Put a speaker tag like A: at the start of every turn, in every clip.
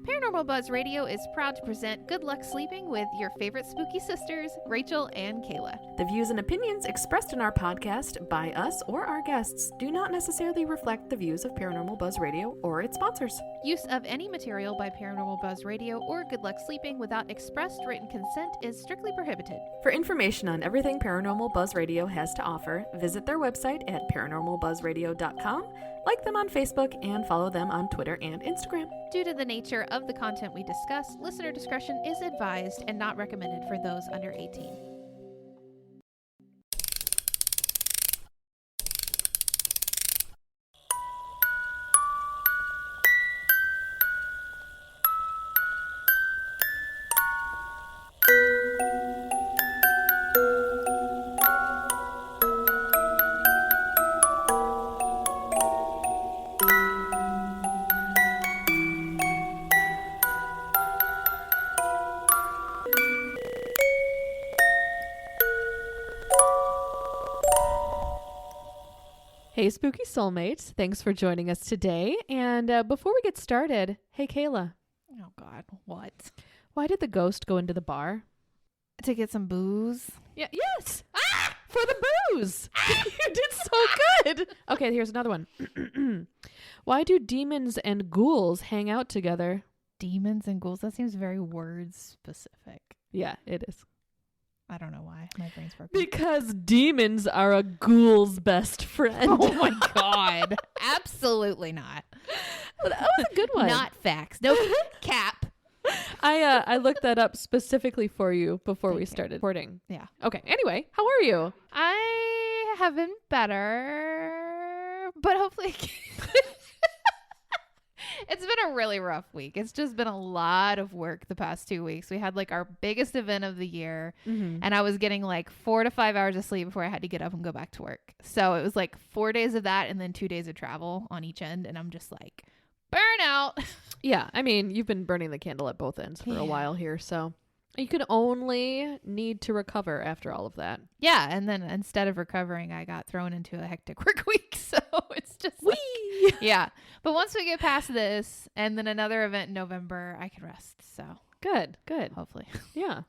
A: Paranormal Buzz Radio is proud to present Good Luck Sleeping with your favorite spooky sisters, Rachel and Kayla.
B: The views and opinions expressed in our podcast by us or our guests do not necessarily reflect the views of Paranormal Buzz Radio or its sponsors.
A: Use of any material by Paranormal Buzz Radio or Good Luck Sleeping without expressed written consent is strictly prohibited.
B: For information on everything Paranormal Buzz Radio has to offer, visit their website at paranormalbuzzradio.com, like them on Facebook, and follow them on Twitter and Instagram.
A: Due to the nature of the content we discuss, listener discretion is advised and not recommended for those under 18.
C: Hey, spooky soulmates. Thanks for joining us today. And before we get started, hey, Kayla.
A: Oh, God. What?
C: Why did the ghost go into the bar?
A: To get some booze?
C: Yeah. Yes. For the booze. You did so good. Okay, here's another one. Why do demons and ghouls hang out together?
A: Demons and ghouls? That seems very word specific.
C: Yeah, it is.
A: I don't know why. My brain's broken.
C: Because demons are a ghoul's best friend.
A: Oh my God. Absolutely not.
C: Well, that was a good one.
A: Not facts. No cap.
C: I looked that up specifically for you before we started recording.
A: Yeah.
C: Okay. Anyway, how are you?
A: I have been better, but hopefully it's been a really rough week. It's just been a lot of work the past 2 weeks. We had like our biggest event of the year, and I was getting like 4 to 5 hours of sleep before I had to get up and go back to work. So it was like 4 days of that and then 2 days of travel on each end. And I'm just like, burnout.
C: Yeah. I mean, you've been burning the candle at both ends for a while here. So you could only need to recover after all of that.
A: Yeah. And then instead of recovering, I got thrown into a hectic work week. So it's just like, yeah. But once we get past this and then another event in November, I can rest. So
C: Good.
A: hopefully.
C: Yeah.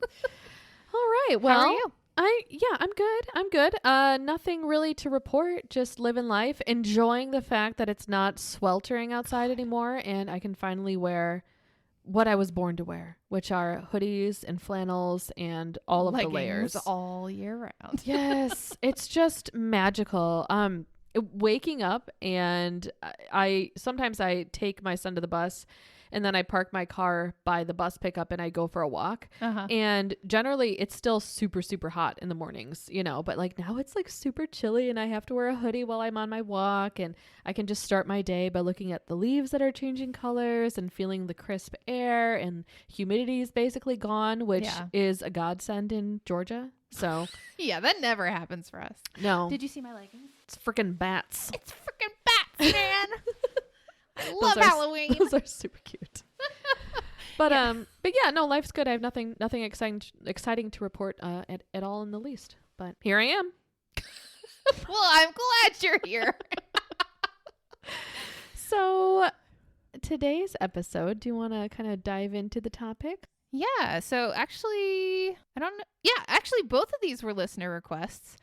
C: All right. Well,
A: how are you?
C: I'm good. Nothing really to report. Just living life, enjoying the fact that it's not sweltering outside anymore, and I can finally wear what I was born to wear, which are hoodies and flannels and all of the layers
A: all year round.
C: Yes, it's just magical. Waking up, and I sometimes take my son to the bus, and then I park my car by the bus pickup and I go for a walk. And generally it's still super, super hot in the mornings, but like now it's like super chilly and I have to wear a hoodie while I'm on my walk, and I can just start my day by looking at the leaves that are changing colors and feeling the crisp air, and humidity is basically gone, which is a godsend in Georgia. So
A: yeah, that never happens for us.
C: No.
A: Did you see my leggings?
C: It's freaking bats.
A: It's freaking bats, man. I love Halloween.
C: Those are super cute. But yeah, no, life's good. I have nothing exciting to report at all in the least. But here I am.
A: Well, I'm glad you're here.
C: So today's episode, do you want to kind of dive into the topic?
A: Yeah. So actually, I don't know. Yeah, actually, both of these were listener requests.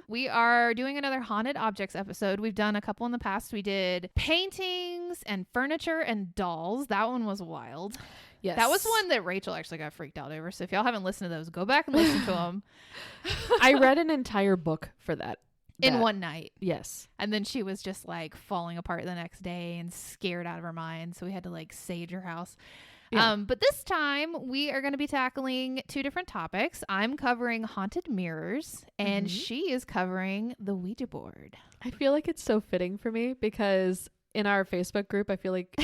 A: We are doing another haunted objects episode. We've done a couple in the past. We did paintings and furniture and dolls. That one was wild.
C: Yes.
A: That was one that Rachel actually got freaked out over. So if y'all haven't listened to those, go back and listen to them.
C: I read an entire book for that.
A: In one night.
C: Yes.
A: And then she was just like falling apart the next day and scared out of her mind. So we had to like sage her house. Yeah. But this time we are going to be tackling 2 different topics. I'm covering haunted mirrors and she is covering the Ouija board.
C: I feel like it's so fitting for me because in our Facebook group, I feel like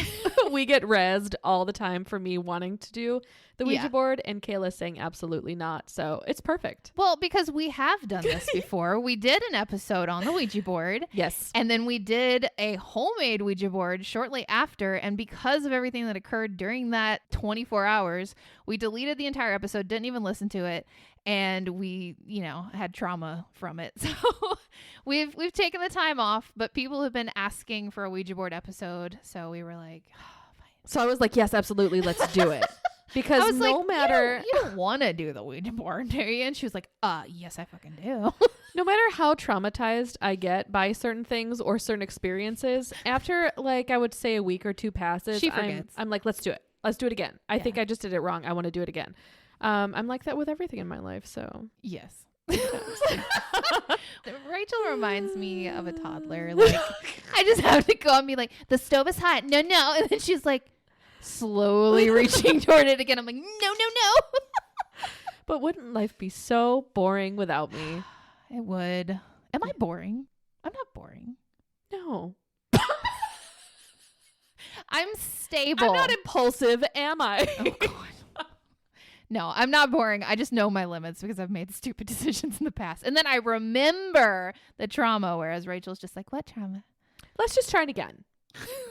C: we get rezzed all the time for me wanting to do the Ouija board and Kayla saying absolutely not. So it's perfect.
A: Well, because we have done this before. We did an episode on the Ouija board.
C: Yes.
A: And then we did a homemade Ouija board shortly after. And because of everything that occurred during that 24 hours, we deleted the entire episode, didn't even listen to it. And we, had trauma from it. So we've taken the time off, but people have been asking for a Ouija board episode. So we were like,
C: So I was like, yes, absolutely, let's do it. Because
A: I was
C: no
A: like,
C: matter
A: you don't want to do the Ouija board, do you? And she was like, yes, I fucking do.
C: no matter how traumatized I get by certain things or certain experiences, after like I would say a week or two passes,
A: She forgets.
C: I'm like, let's do it. Let's do it again. I think I just did it wrong. I want to do it again. I'm like that with everything in my life. So
A: Yes. Rachel reminds me of a toddler. Like, I just have to go and be like, the stove is hot. No. And then she's like slowly reaching toward it again. I'm like, no.
C: But wouldn't life be so boring without me?
A: It would. Am I boring? I'm not boring.
C: No.
A: I'm stable.
C: I'm not impulsive, am I?
A: Oh, God. No, I'm not boring. I just know my limits because I've made stupid decisions in the past. And then I remember the trauma, whereas Rachel's just like, what trauma?
C: Let's just try it again.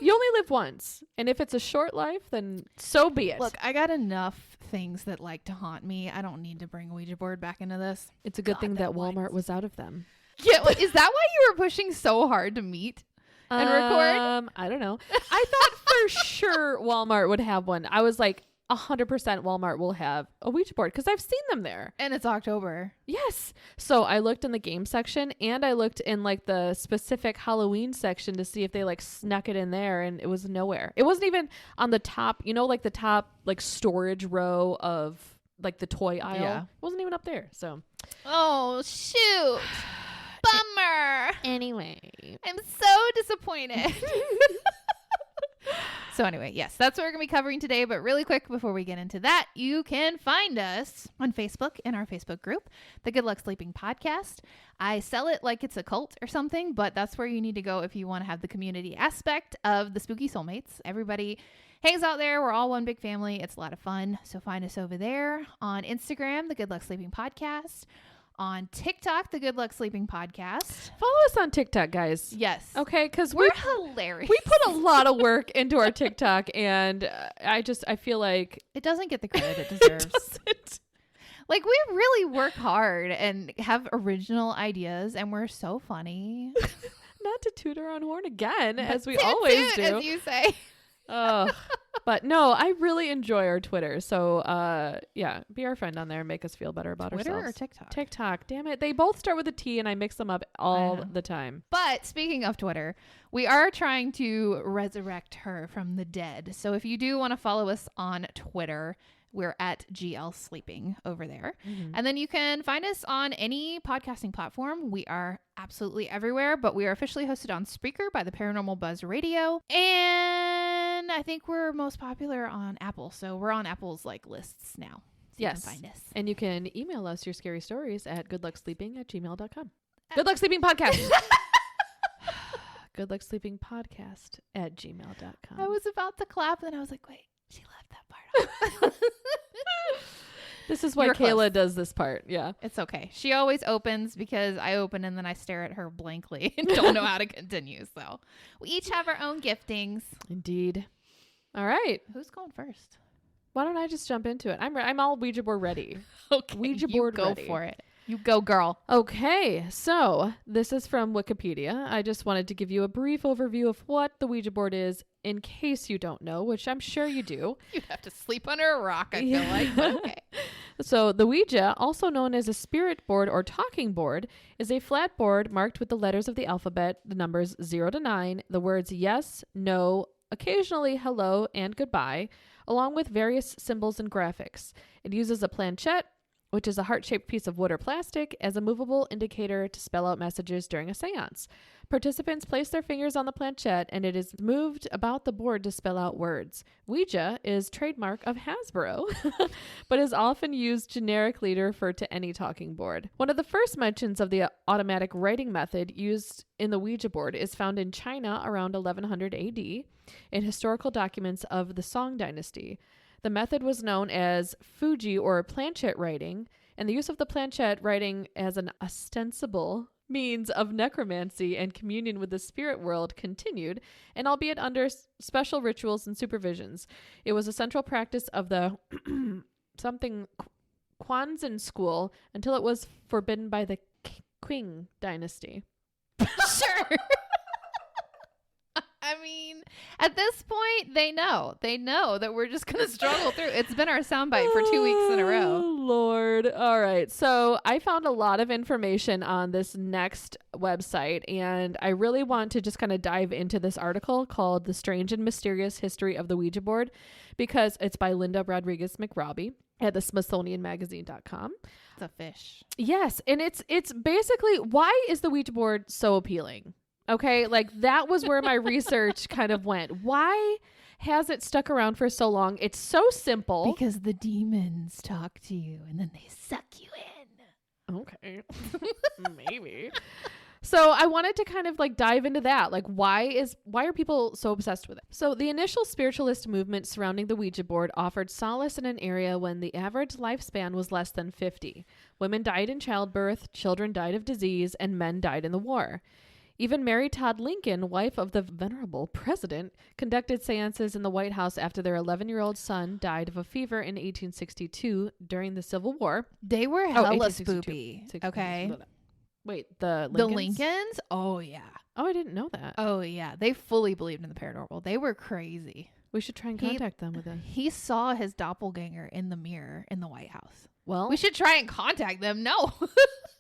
C: You only live once. And if it's a short life, then so be it.
A: Look, I got enough things that like to haunt me. I don't need to bring a Ouija board back into this.
C: It's a good thing that Walmart was out of them.
A: Yeah, is that why you were pushing so hard to meet and record?
C: I don't know. I thought for sure Walmart would have one. I was like, 100% Walmart will have a Ouija board because I've seen them there.
A: And it's October.
C: Yes. So I looked in the game section and I looked in like the specific Halloween section to see if they like snuck it in there, and it was nowhere. It wasn't even on the top, like the top like storage row of like the toy aisle.
A: Yeah.
C: It wasn't even up there. So
A: Oh, shoot. Bummer.
C: anyway,
A: I'm so disappointed. So anyway, yes, that's what we're going to be covering today. But really quick, before we get into that, you can find us on Facebook in our Facebook group, the Good Luck Sleeping Podcast. I sell it like it's a cult or something, but that's where you need to go if you want to have the community aspect of the spooky soulmates. Everybody hangs out there. We're all one big family. It's a lot of fun. So find us over there on Instagram, the Good Luck Sleeping Podcast. On TikTok, the Good Luck Sleeping Podcast.
C: Follow us on TikTok, guys.
A: Yes.
C: Okay, because
A: We're hilarious.
C: We put a lot of work into our TikTok, and I feel like
A: it doesn't get the credit it deserves.
C: It doesn't.
A: Like, we really work hard and have original ideas, and we're so funny.
C: Not to toot our own horn again, as we
A: Toot,
C: always
A: toot,
C: do.
A: as you say.
C: Oh, but no, I really enjoy our Twitter. So, yeah, be our friend on there and make us feel better about
A: Twitter
C: ourselves.
A: or TikTok?
C: TikTok. Damn it. They both start with a T, and I mix them up all the time.
A: But speaking of Twitter, we are trying to resurrect her from the dead. So if you do want to follow us on Twitter, we're at GL Sleeping over there. Mm-hmm. And then you can find us on any podcasting platform. We are absolutely everywhere, but we are officially hosted on Spreaker by the Paranormal Buzz Radio. And I think we're most popular on Apple. So we're on Apple's like lists now. So
C: yes.
A: You can find us.
C: And you can email us your scary stories at goodlucksleeping@gmail.com. Good Luck Sleeping Podcast. goodlucksleepingpodcast@gmail.com.
A: I was about to clap, and then I was like, wait, she left that part out.
C: This is why Kaila does this part. Yeah.
A: It's okay. She always opens because I open and then I stare at her blankly and don't know how to continue. So we each have our own giftings.
C: Indeed. All right.
A: Who's going first?
C: Why don't I just jump into it? I'm all Ouija board ready.
A: Okay.
C: Ouija board
A: go
C: ready.
A: for it. You go, girl.
C: Okay, so this is from Wikipedia. I just wanted to give you a brief overview of what the Ouija board is in case you don't know, which I'm sure you do.
A: You'd have to sleep under a rock, I feel like. But okay.
C: So the Ouija, also known as a spirit board or talking board, is a flat board marked with the letters of the alphabet, the numbers 0 to 9, the words yes, no, occasionally hello, and goodbye, along with various symbols and graphics. It uses a planchette, which is a heart-shaped piece of wood or plastic, as a movable indicator to spell out messages during a seance. Participants place their fingers on the planchette, and it is moved about the board to spell out words. Ouija is trademark of Hasbro, but is often used generically to refer to any talking board. One of the first mentions of the automatic writing method used in the Ouija board is found in China around 1100 AD in historical documents of the Song Dynasty. The method was known as Fuji or planchette writing, and the use of the planchette writing as an ostensible means of necromancy and communion with the spirit world continued, and albeit under special rituals and supervisions. It was a central practice of the Quanzhen school until it was forbidden by the Qing dynasty.
A: Sure. I mean, at this point, they know that we're just going to struggle through. It's been our soundbite for 2 weeks in a row.
C: Oh, Lord. All right. So I found a lot of information on this next website, and I really want to just kind of dive into this article called The Strange and Mysterious History of the Ouija Board, because it's by Linda Rodriguez McRobbie at the Smithsonianmagazine.com.
A: It's a fish.
C: Yes. And it's basically, why is the Ouija board so appealing? Okay, like that was where my research kind of went. Why has it stuck around for so long? It's so simple.
A: Because the demons talk to you and then they suck you in.
C: Okay. Maybe. So I wanted to kind of like dive into that. Like why are people so obsessed with it? So the initial spiritualist movement surrounding the Ouija board offered solace in an area when the average lifespan was less than 50. Women died in childbirth, children died of disease, and men died in the war. Even Mary Todd Lincoln, wife of the venerable president, conducted seances in the White House after their 11-year-old son died of a fever in 1862 during the Civil War.
A: They were hella spoopy. Okay.
C: Wait, the Lincolns?
A: The Lincolns? Oh, yeah.
C: Oh, I didn't know that.
A: Oh, yeah. They fully believed in the paranormal. They were crazy.
C: We should try and contact them with it.
A: He saw his doppelganger in the mirror in the White House.
C: Well,
A: we should try and contact them. No.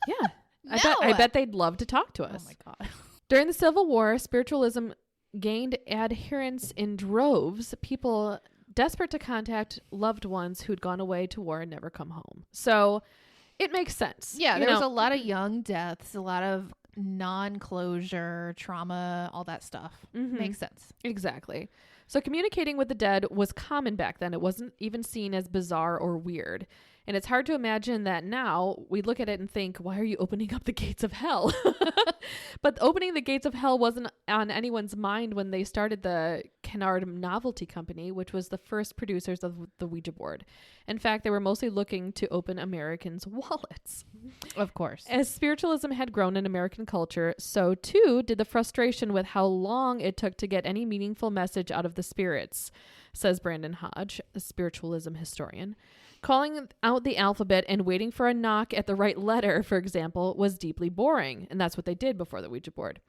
C: Yeah.
A: No.
C: I bet they'd love to talk to us.
A: Oh, my God.
C: During the Civil War, spiritualism gained adherents in droves, people desperate to contact loved ones who'd gone away to war and never come home. So it makes sense.
A: Yeah, there's a lot of young deaths, a lot of non-closure, trauma, all that stuff.
C: Mm-hmm.
A: Makes sense.
C: Exactly. So communicating with the dead was common back then. It wasn't even seen as bizarre or weird. And it's hard to imagine that now we look at it and think, why are you opening up the gates of hell? But opening the gates of hell wasn't on anyone's mind when they started the Kennard Novelty Company, which was the first producers of the Ouija board. In fact, they were mostly looking to open Americans' wallets.
A: Of course.
C: As spiritualism had grown in American culture, so too did the frustration with how long it took to get any meaningful message out of the spirits, says Brandon Hodge, a spiritualism historian. Calling out the alphabet and waiting for a knock at the right letter, for example, was deeply boring, and that's what they did before the Ouija board.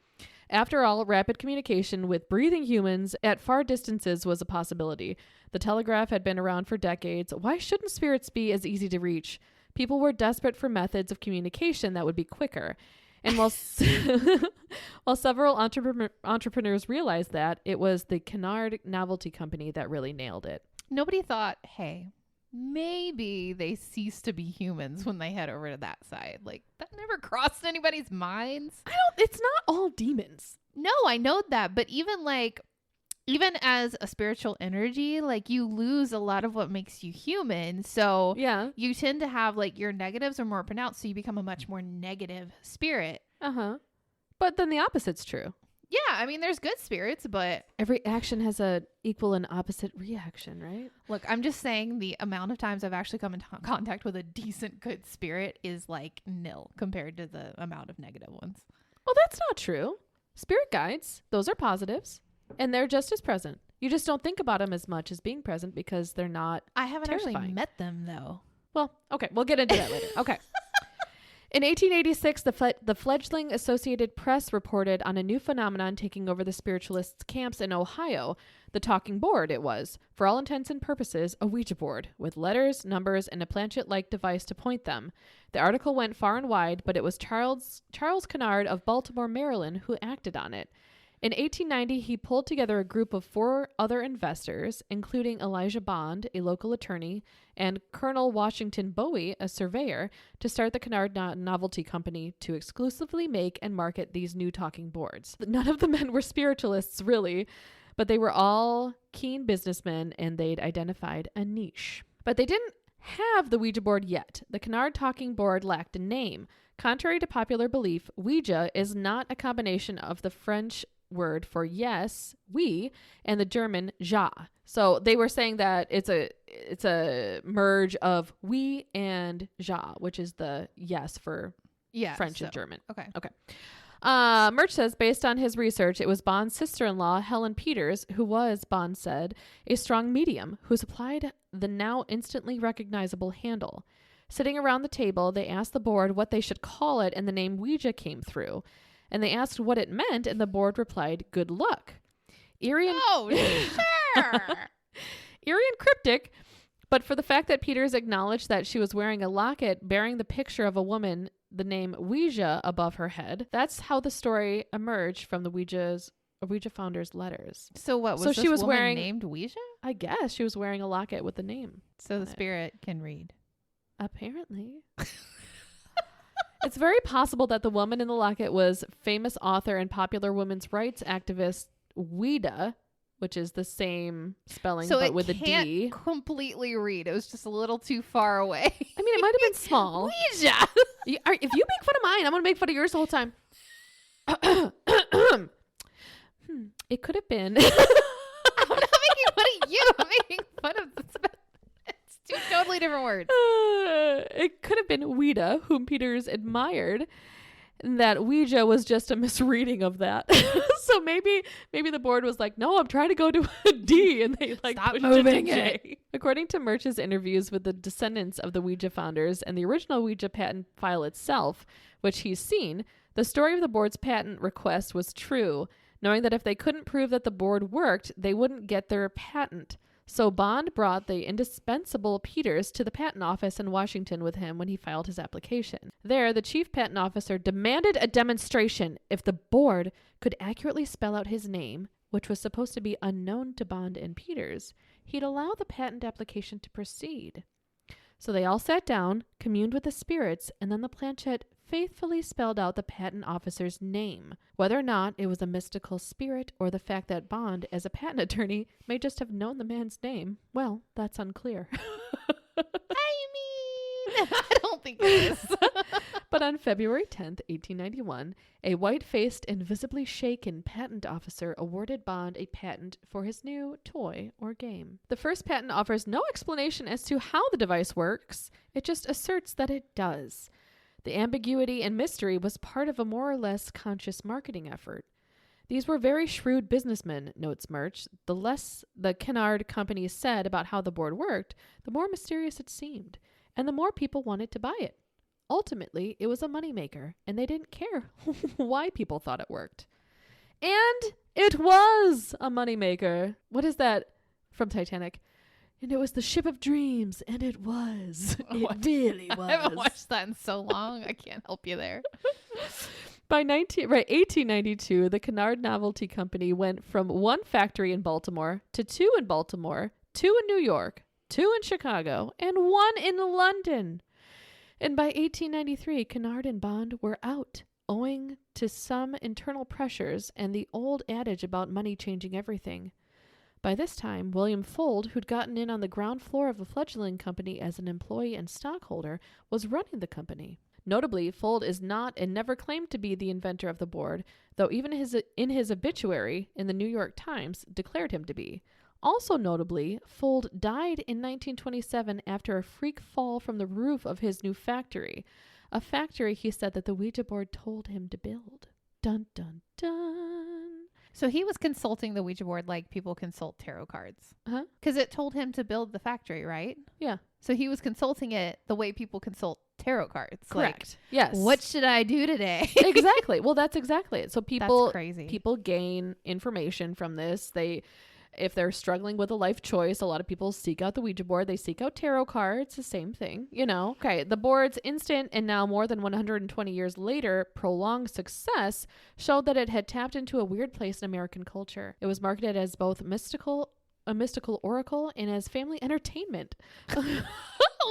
C: After all, rapid communication with breathing humans at far distances was a possibility. The telegraph had been around for decades. Why shouldn't spirits be as easy to reach? People were desperate for methods of communication that would be quicker. And while several entrepreneurs realized that, it was the Kennard Novelty Company that really nailed it.
A: Nobody thought, hey, maybe they cease to be humans when they head over to that side. Like, that never crossed anybody's minds.
C: It's not all demons.
A: No, I know that. But even as a spiritual energy, like, you lose a lot of what makes you human. So
C: yeah,
A: you tend to have, like, your negatives are more pronounced. So you become a much more negative spirit.
C: Uh-huh. But then the opposite's true.
A: Yeah, I mean, there's good spirits, but
C: every action has a equal and opposite reaction, right?
A: Look, I'm just saying the amount of times I've actually come in contact with a decent good spirit is like nil compared to the amount of negative ones.
C: Well, that's not true. Spirit guides, those are positives, and they're just as present. You just don't think about them as much as being present because they're not
A: I haven't
C: terrifying.
A: Actually met them, though.
C: Well, okay, we'll get into that later. Okay. In 1886, the fledgling Associated Press reported on a new phenomenon taking over the spiritualists' camps in Ohio. The talking board, it was, for all intents and purposes, a Ouija board, with letters, numbers, and a planchette-like device to point them. The article went far and wide, but it was Charles Kennard of Baltimore, Maryland, who acted on it. In 1890, he pulled together a group of 4 other investors, including Elijah Bond, a local attorney, and Colonel Washington Bowie, a surveyor, to start the Kennard Novelty Company to exclusively make and market these new talking boards. None of the men were spiritualists, really, but they were all keen businessmen, and they'd identified a niche. But they didn't have the Ouija board yet. The Kennard talking board lacked a name. Contrary to popular belief, Ouija is not a combination of the French word for yes, we, and the German ja. So they were saying that it's a merge of we and ja, which is the yes for French and German. Okay. Murch says, based on his research, it was Bond's sister-in-law, Helen Peters, who was, Bond said, a strong medium who supplied the now instantly recognizable handle. Sitting around the table, they asked the board what they should call it, and the name Ouija came through. And they asked what it meant, and the board replied, good luck. Eerie and
A: Oh, sure.
C: eerie and cryptic, but for the fact that Peters acknowledged that she was wearing a locket bearing the picture of a woman, the name Ouija, above her head. That's how the story emerged from the Ouija founder's letters.
A: So what was
C: So
A: this
C: she was
A: woman
C: wearing-
A: named Ouija?
C: I guess she was wearing a locket with the name.
A: So the spirit can read.
C: Apparently. It's very possible that the woman in the locket was famous author and popular women's rights activist Ouija, which is the same spelling
A: So
C: but
A: it
C: with a
A: can't
C: D.
A: completely read. It was just a little too far away.
C: I mean, it might have been small.
A: Ouija.
C: If you make fun of mine, I'm going to make fun of yours the whole time. It could have been.
A: I'm not making fun of you. I'm making fun of this. It's two totally different words.
C: It could have been Ouija, whom Peters admired. And that Ouija was just a misreading of that. So maybe the board was like, no, I'm trying to go to a D, and they like
A: Stop
C: pushed
A: moving
C: it to
A: it.
C: J. According to Murch's interviews with the descendants of the Ouija founders and the original Ouija patent file itself, which he's seen, the story of the board's patent request was true, knowing that if they couldn't prove that the board worked, they wouldn't get their patent. So Bond brought the indispensable Peters to the patent office in Washington with him when he filed his application. There, the chief patent officer demanded a demonstration if the board could accurately spell out his name, which was supposed to be unknown to Bond and Peters. He'd allow the patent application to proceed. So they all sat down, communed with the spirits, and then the planchette faithfully spelled out the patent officer's name. Whether or not it was a mystical spirit or the fact that Bond, as a patent attorney, may just have known the man's name, well, that's unclear.
A: I don't think it is.
C: But on February 10th, 1891, a white-faced and visibly shaken patent officer awarded Bond a patent for his new toy or game. The first patent offers no explanation as to how the device works. It just asserts that it does. The ambiguity and mystery was part of a more or less conscious marketing effort. These were very shrewd businessmen, notes Murch. The less the Kennard company said about how the board worked, the more mysterious it seemed, and the more people wanted to buy it. Ultimately, it was a moneymaker, and they didn't care why people thought it worked. And it was a moneymaker. What is that from Titanic? And it was the ship of dreams, and it was. It really was.
A: I haven't watched that in so long. I can't help you there.
C: By 1892, the Kennard Novelty Company went from one factory in Baltimore to two in Baltimore, two in New York, two in Chicago, and one in London. And by 1893, Kennard and Bond were out, owing to some internal pressures and the old adage about money changing everything. By this time, William Fuld, who'd gotten in on the ground floor of the fledgling company as an employee and stockholder, was running the company. Notably, Fuld is not and never claimed to be the inventor of the board, though even in his obituary in the New York Times declared him to be. Also notably, Fuld died in 1927 after a freak fall from the roof of his new factory, a factory he said that the Ouija board told him to build. Dun, dun, dun.
A: So he was consulting the Ouija board like people consult tarot cards.
C: Huh?
A: Because it told him to build the factory, right?
C: Yeah.
A: So he was consulting it the way people consult tarot cards.
C: Correct. Yes.
A: Like, what should I do today?
C: Exactly. Well, that's exactly it. So
A: That's crazy.
C: people gain information from this. If they're struggling with a life choice, a lot of people seek out the Ouija board. They seek out tarot cards, the same thing, you know. Okay, the board's instant and now more than 120 years later prolonged success showed that it had tapped into a weird place in American culture. It was marketed as both a mystical oracle and as family entertainment.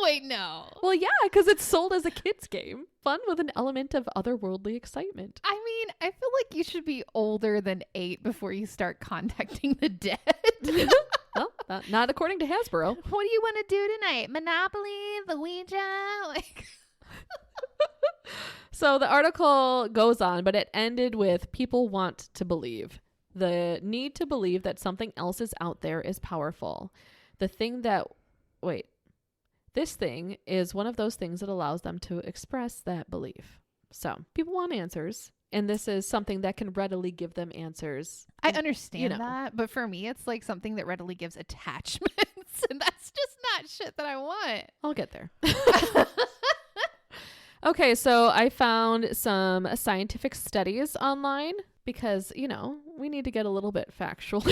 A: Wait, no.
C: Well, yeah, because it's sold as a kid's game. Fun with an element of otherworldly excitement.
A: I mean, I feel like you should be older than 8 before you start contacting the dead.
C: Well, not according to Hasbro.
A: What do you want to do tonight? Monopoly? The Ouija? Like...
C: So the article goes on, but it ended with people want to believe. The need to believe that something else is out there is powerful. This thing is one of those things that allows them to express that belief. So people want answers, and this is something that can readily give them answers.
A: I understand
C: you know.
A: that, but for me, it's like something that readily gives attachments, and that's just not shit that I want.
C: I'll get there. Okay, so I found some scientific studies online Because, we need to get a little bit factual.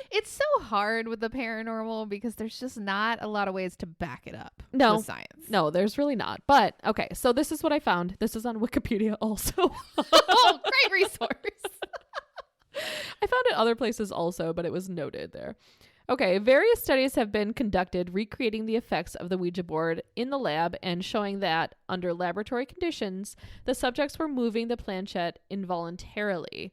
A: It's so hard with the paranormal because there's just not a lot of ways to back it up with science.
C: No, there's really not. But, okay, so this is what I found. This is on Wikipedia also.
A: Oh, great resource.
C: I found it other places also, but it was noted there. Okay, various studies have been conducted recreating the effects of the Ouija board in the lab and showing that, under laboratory conditions, the subjects were moving the planchette involuntarily.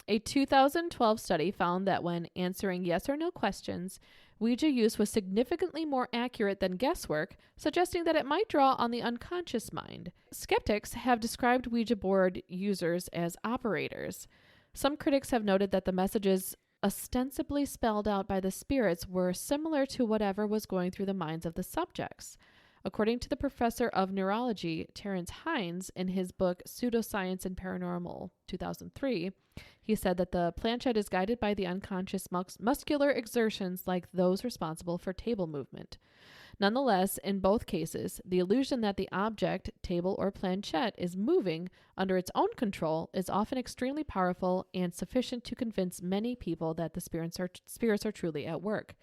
C: A 2012 study found that when answering yes or no questions, Ouija use was significantly more accurate than guesswork, suggesting that it might draw on the unconscious mind. Skeptics have described Ouija board users as operators. Some critics have noted that the messages ostensibly spelled out by the spirits were similar to whatever was going through the minds of the subjects. According to the professor of neurology, Terence Hines, in his book Pseudoscience and Paranormal, 2003, he said that the planchette is guided by the unconscious muscular exertions like those responsible for table movement. Nonetheless, in both cases, the illusion that the object, table, or planchette is moving under its own control is often extremely powerful and sufficient to convince many people that the spirits are truly at work.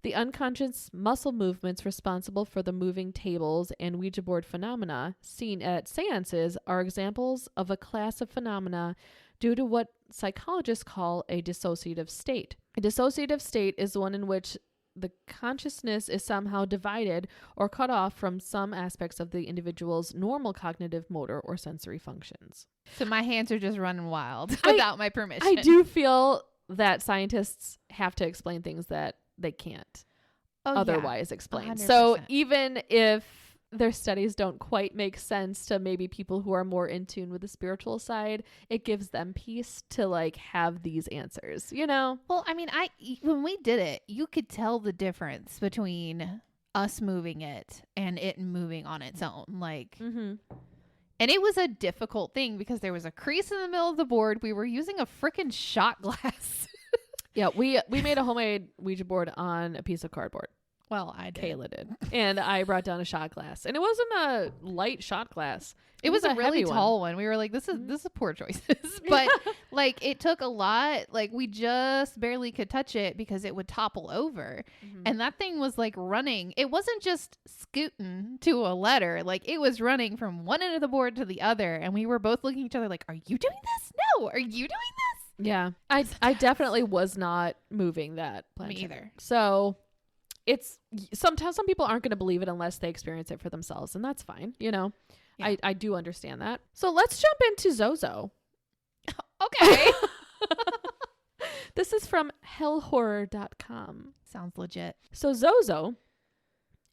C: The unconscious muscle movements responsible for the moving tables and Ouija board phenomena seen at seances are examples of a class of phenomena due to what psychologists call a dissociative state. A dissociative state is one in which the consciousness is somehow divided or cut off from some aspects of the individual's normal cognitive, motor, or sensory functions.
A: So my hands are just running wild without my permission.
C: I do feel that scientists have to explain things that they can't otherwise explain.
A: 100%.
C: So even if their studies don't quite make sense to maybe people who are more in tune with the spiritual side, it gives them peace to like have these answers, Well,
A: I mean, when we did it, you could tell the difference between us moving it and it moving on its own. Like, and it was a difficult thing because there was a crease in the middle of the board. We were using a freaking shot glass.
C: Yeah, we made a homemade Ouija board on a piece of cardboard.
A: Well, Kaila
C: did. And I brought down a shot glass. And it wasn't a light shot glass.
A: It was a really tall one. We were like, this is poor choices. But like it took a lot. Like we just barely could touch it because it would topple over. And that thing was like running. It wasn't just scooting to a letter. Like it was running from one end of the board to the other. And we were both looking at each other like, are you doing this? No. Are you doing this?
C: Yeah. I definitely was not moving that planchette.
A: Me either.
C: So it's sometimes some people aren't going to believe it unless they experience it for themselves, and that's fine. Yeah. I do understand that. So let's jump into Zozo.
A: Okay.
C: This is from hellhorror.com.
A: Sounds legit.
C: So Zozo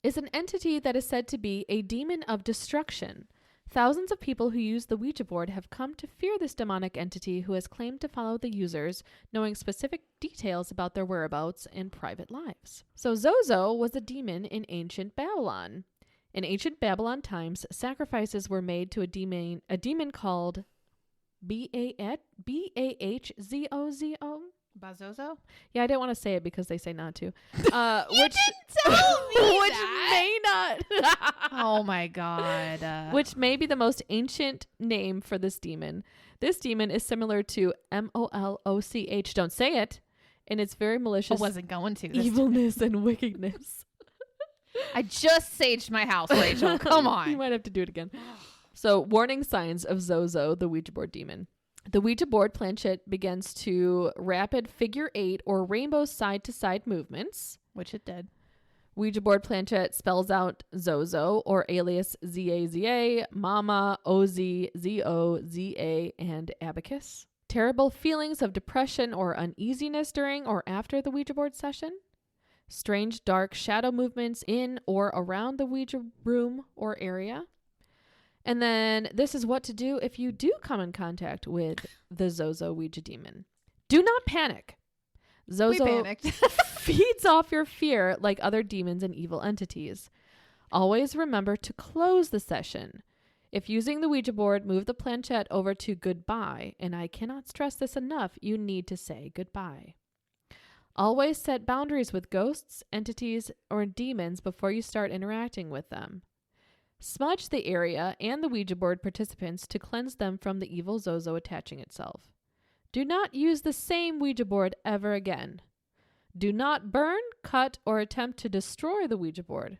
C: is an entity that is said to be a demon of destruction. Thousands of people who use the Ouija board have come to fear this demonic entity who has claimed to follow the users, knowing specific details about their whereabouts and private lives. So Zozo was a demon in ancient Babylon. In ancient Babylon times, sacrifices were made to a demon called Bahzozo.
A: Bazozo?
C: Yeah, I didn't want to say it because they say not to.
A: Which
C: may not.
A: Oh my God.
C: Which may be the most ancient name for this demon. This demon is similar to Moloch. Don't say it. And it's very malicious.
A: I wasn't going to.
C: Evilness and wickedness.
A: I just saged my house, Rachel. Come on.
C: You might have to do it again. So, warning signs of Zozo, the Ouija board demon. The Ouija board planchette begins to rapid figure 8 or rainbow side-to-side movements.
A: Which it did.
C: Ouija board planchette spells out Zozo or alias Zaza, Mama, Oz, Zo, Za, and Abacus. Terrible feelings of depression or uneasiness during or after the Ouija board session. Strange dark shadow movements in or around the Ouija room or area. And then this is what to do if you do come in contact with the Zozo Ouija demon. Do not panic. Zozo feeds off your fear like other demons and evil entities. Always remember to close the session. If using the Ouija board, move the planchette over to goodbye. And I cannot stress this enough, you need to say goodbye. Always set boundaries with ghosts, entities, or demons before you start interacting with them. Smudge the area and the Ouija board participants to cleanse them from the evil Zozo attaching itself. Do not use the same Ouija board ever again. Do not burn, cut, or attempt to destroy the Ouija board.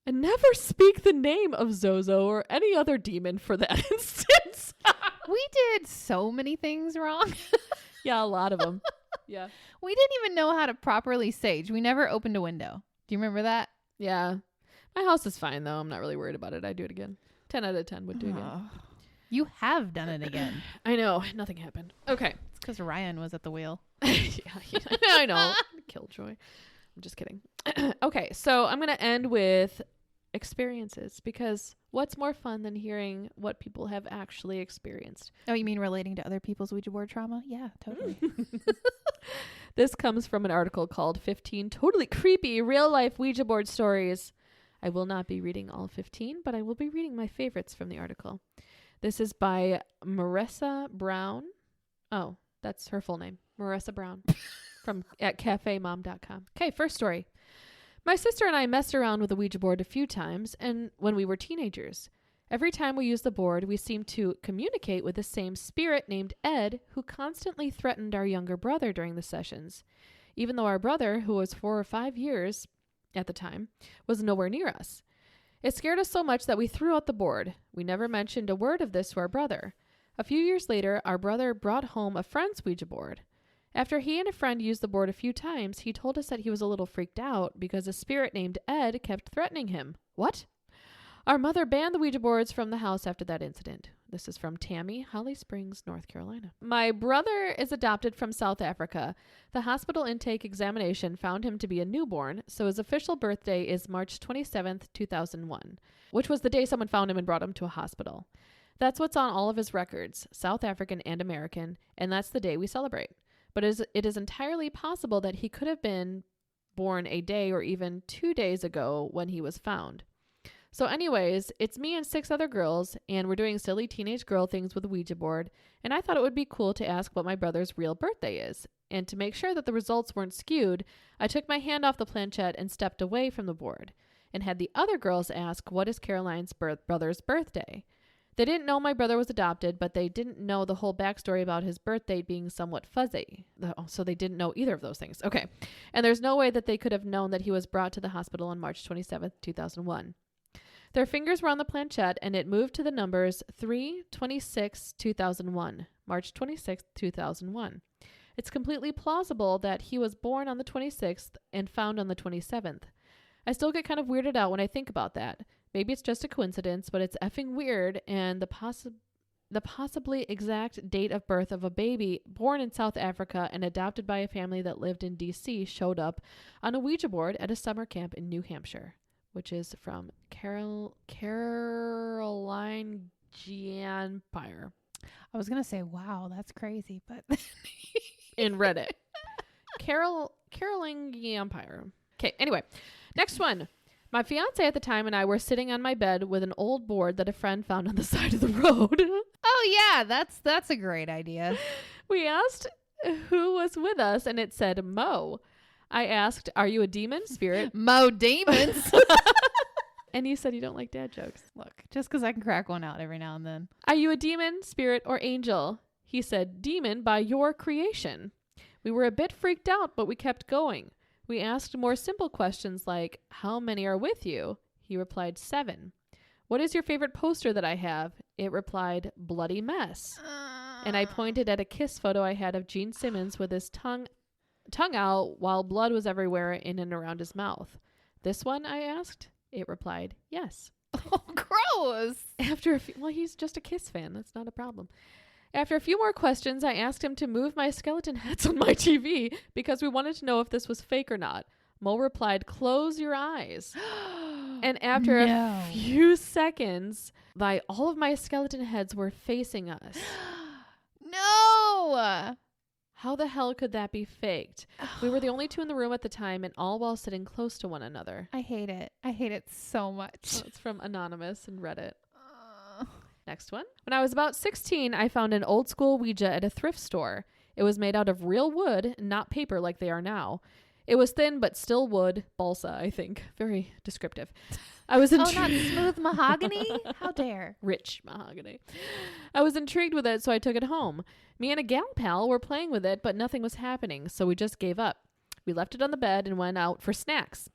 C: And never speak the name of Zozo or any other demon for that instance.
A: We did so many things wrong.
C: Yeah, a lot of them. Yeah.
A: We didn't even know how to properly sage. We never opened a window. Do you remember that?
C: Yeah. My house is fine, though. I'm not really worried about it. I'd do it again. 10 out of 10 would do it again.
A: You have done it again.
C: I know. Nothing happened. Okay.
A: It's because Ryan was at the wheel.
C: Yeah, I know. Killjoy. I'm just kidding. Okay, so I'm going to end with experiences, because what's more fun than hearing what people have actually experienced?
A: Oh, you mean relating to other people's Ouija board trauma? Yeah, totally.
C: This comes from an article called 15 Totally Creepy Real-Life Ouija Board Stories. I will not be reading all 15, but I will be reading my favorites from the article. This is by Marissa Brown. Oh, that's her full name. Marissa Brown from at cafemom.com. Okay, first story. My sister and I messed around with the Ouija board a few times, and when we were teenagers. Every time we used the board, we seemed to communicate with the same spirit named Ed, who constantly threatened our younger brother during the sessions, even though our brother, who was 4 or 5 years at the time, was nowhere near us. It scared us so much that we threw out the board. We never mentioned a word of this to our brother. A few years later, our brother brought home a friend's Ouija board. After he and a friend used the board a few times, he told us that he was a little freaked out because a spirit named Ed kept threatening him. What? Our mother banned the Ouija boards from the house after that incident. This is from Tammy, Holly Springs, North Carolina. My brother is adopted from South Africa. The hospital intake examination found him to be a newborn, so his official birthday is March 27th, 2001, which was the day someone found him and brought him to a hospital. That's what's on all of his records, South African and American, and that's the day we celebrate. But it is entirely possible that he could have been born a day or even 2 days ago when he was found. So anyways, it's me and 6 other girls, and we're doing silly teenage girl things with a Ouija board, and I thought it would be cool to ask what my brother's real birthday is. And to make sure that the results weren't skewed, I took my hand off the planchette and stepped away from the board, and had the other girls ask, what is Caroline's brother's birthday? They didn't know my brother was adopted, but they didn't know the whole backstory about his birthday being somewhat fuzzy. So they didn't know either of those things. Okay. And there's no way that they could have known that he was brought to the hospital on March 27th, 2001. Their fingers were on the planchette, and it moved to the numbers 3/26/2001, March 26th, 2001. It's completely plausible that he was born on the 26th and found on the 27th. I still get kind of weirded out when I think about that. Maybe it's just a coincidence, but it's effing weird, and the possibly exact date of birth of a baby born in South Africa and adopted by a family that lived in D.C. showed up on a Ouija board at a summer camp in New Hampshire, which is from Caroline Gianpire.
A: I was going to say, wow, that's crazy, but...
C: in Reddit. Caroline Gianpire. Okay, anyway, next one. My fiance at the time and I were sitting on my bed with an old board that a friend found on the side of the road.
A: Oh, yeah, that's a great idea.
C: We asked who was with us, and it said Mo. I asked, are you a demon, spirit?
A: Mo demons.
C: And you said you don't like dad jokes.
A: Look, just because I can crack one out every now and then.
C: Are you a demon, spirit, or angel? He said, demon by your creation. We were a bit freaked out, but we kept going. We asked more simple questions like, how many are with you? He replied, 7. What is your favorite poster that I have? It replied, bloody mess. And I pointed at a kiss photo I had of Gene Simmons with his tongue out while blood was everywhere in and around his mouth. This one, I asked. It replied, yes.
A: Oh, gross.
C: Well, he's just a Kiss fan. That's not a problem. After a few more questions, I asked him to move my skeleton heads on my TV because we wanted to know if this was fake or not. Mo replied, close your eyes. And after a few seconds, all of my skeleton heads were facing us.
A: No!
C: How the hell could that be faked? We were the only 2 in the room at the time, and all while sitting close to one another.
A: I hate it. I hate it so much.
C: Oh, it's from Anonymous and Reddit. Next one. When I was about 16, I found an old school Ouija at a thrift store. It was made out of real wood, not paper like they are now. It was thin, but still wood. Balsa, I think. Very descriptive. I was
A: not smooth mahogany? How dare.
C: Rich mahogany. I was intrigued with it, so I took it home. Me and a gal pal were playing with it, but nothing was happening, so we just gave up. We left it on the bed and went out for snacks.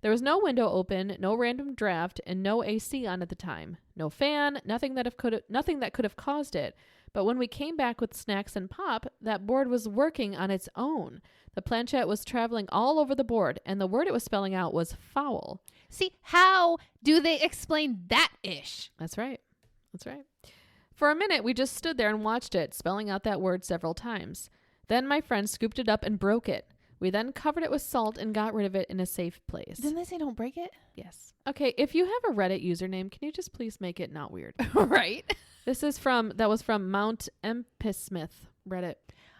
C: There was no window open, no random draft, and no AC on at the time. No fan, nothing that could have caused it. But when we came back with snacks and pop, that board was working on its own. The planchette was traveling all over the board, and the word it was spelling out was foul.
A: See, how do they explain that ish?
C: That's right. For a minute, we just stood there and watched it, spelling out that word several times. Then my friend scooped it up and broke it. We then covered it with salt and got rid of it in a safe place.
A: Didn't they say don't break it?
C: Yes. Okay, if you have a Reddit username, can you just please make it not weird?
A: Right.
C: That was from Mount Empismith Reddit.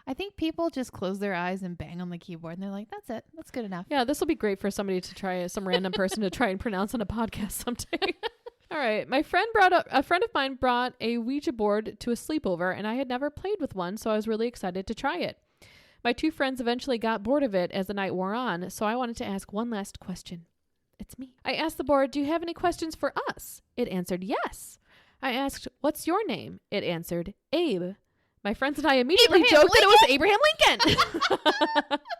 A: I think people just close their eyes and bang on the keyboard and they're like, that's it. That's good enough.
C: Yeah, this will be great for somebody to try, some random person to try and pronounce on a podcast someday. All right. A friend of mine brought a Ouija board to a sleepover, and I had never played with one, so I was really excited to try it. My two friends eventually got bored of it as the night wore on, so I wanted to ask one last question. It's me. I asked the board, do you have any questions for us? It answered yes. I asked, what's your name? It answered, Abe. My friends and I immediately joked that it was Abraham Lincoln.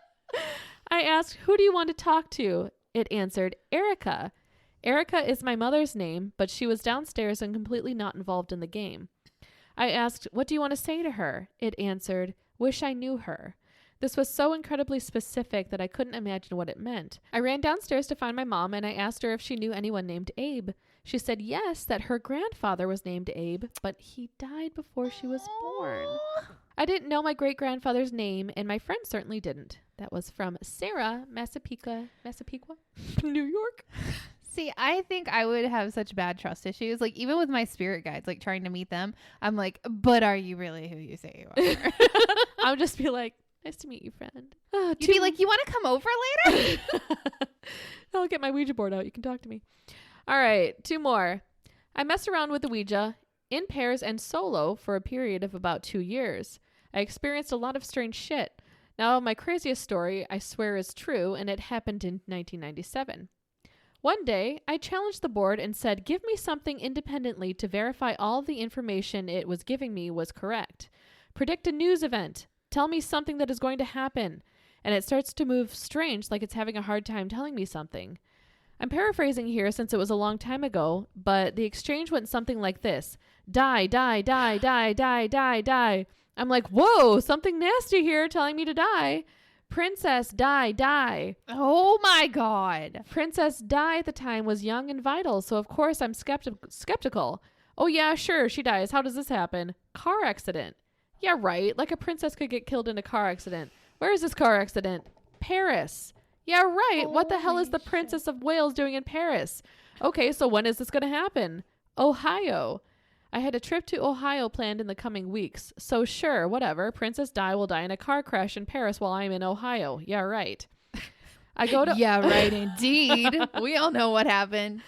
C: I asked, who do you want to talk to? It answered, Erica. Erica is my mother's name, but she was downstairs and completely not involved in the game. I asked, what do you want to say to her? It answered, wish I knew her. This was so incredibly specific that I couldn't imagine what it meant. I ran downstairs to find my mom, and I asked her if she knew anyone named Abe. She said yes, that her grandfather was named Abe, but he died before she was born. I didn't know my great-grandfather's name, and my friend certainly didn't. That was from Sarah, Massapequa, New York.
A: See, I think I would have such bad trust issues. Like, even with my spirit guides, like, trying to meet them, I'm like, but are you really who you say you are?
C: I'll just be like, nice to meet you, friend.
A: You'd be like, you want to come over later?
C: I'll get my Ouija board out. You can talk to me. All right, 2 more. I messed around with the Ouija in pairs and solo for a period of about 2 years. I experienced a lot of strange shit. Now, my craziest story, I swear, is true, and it happened in 1997. One day, I challenged the board and said, give me something independently to verify all the information it was giving me was correct. Predict a news event. Tell me something that is going to happen. And it starts to move strange, like it's having a hard time telling me something. I'm paraphrasing here since it was a long time ago, but the exchange went something like this. Die, die, die, die, die, die, die. I'm like, whoa, something nasty here telling me to die. Princess, die, die.
A: Oh my God.
C: Princess Di at the time was young and vital, so of course I'm skeptical. Oh yeah, sure, she dies. How does this happen? Car accident. Yeah, right. Like a princess could get killed in a car accident. Where is this car accident? Paris. Yeah, right. What the hell is the Princess of Wales doing in Paris? Okay, so when is this going to happen? Ohio. I had a trip to Ohio planned in the coming weeks. So sure, whatever. Princess Di will die in a car crash in Paris while I'm in Ohio. Yeah, right. I go to
A: Yeah, right, indeed. We all know what happened.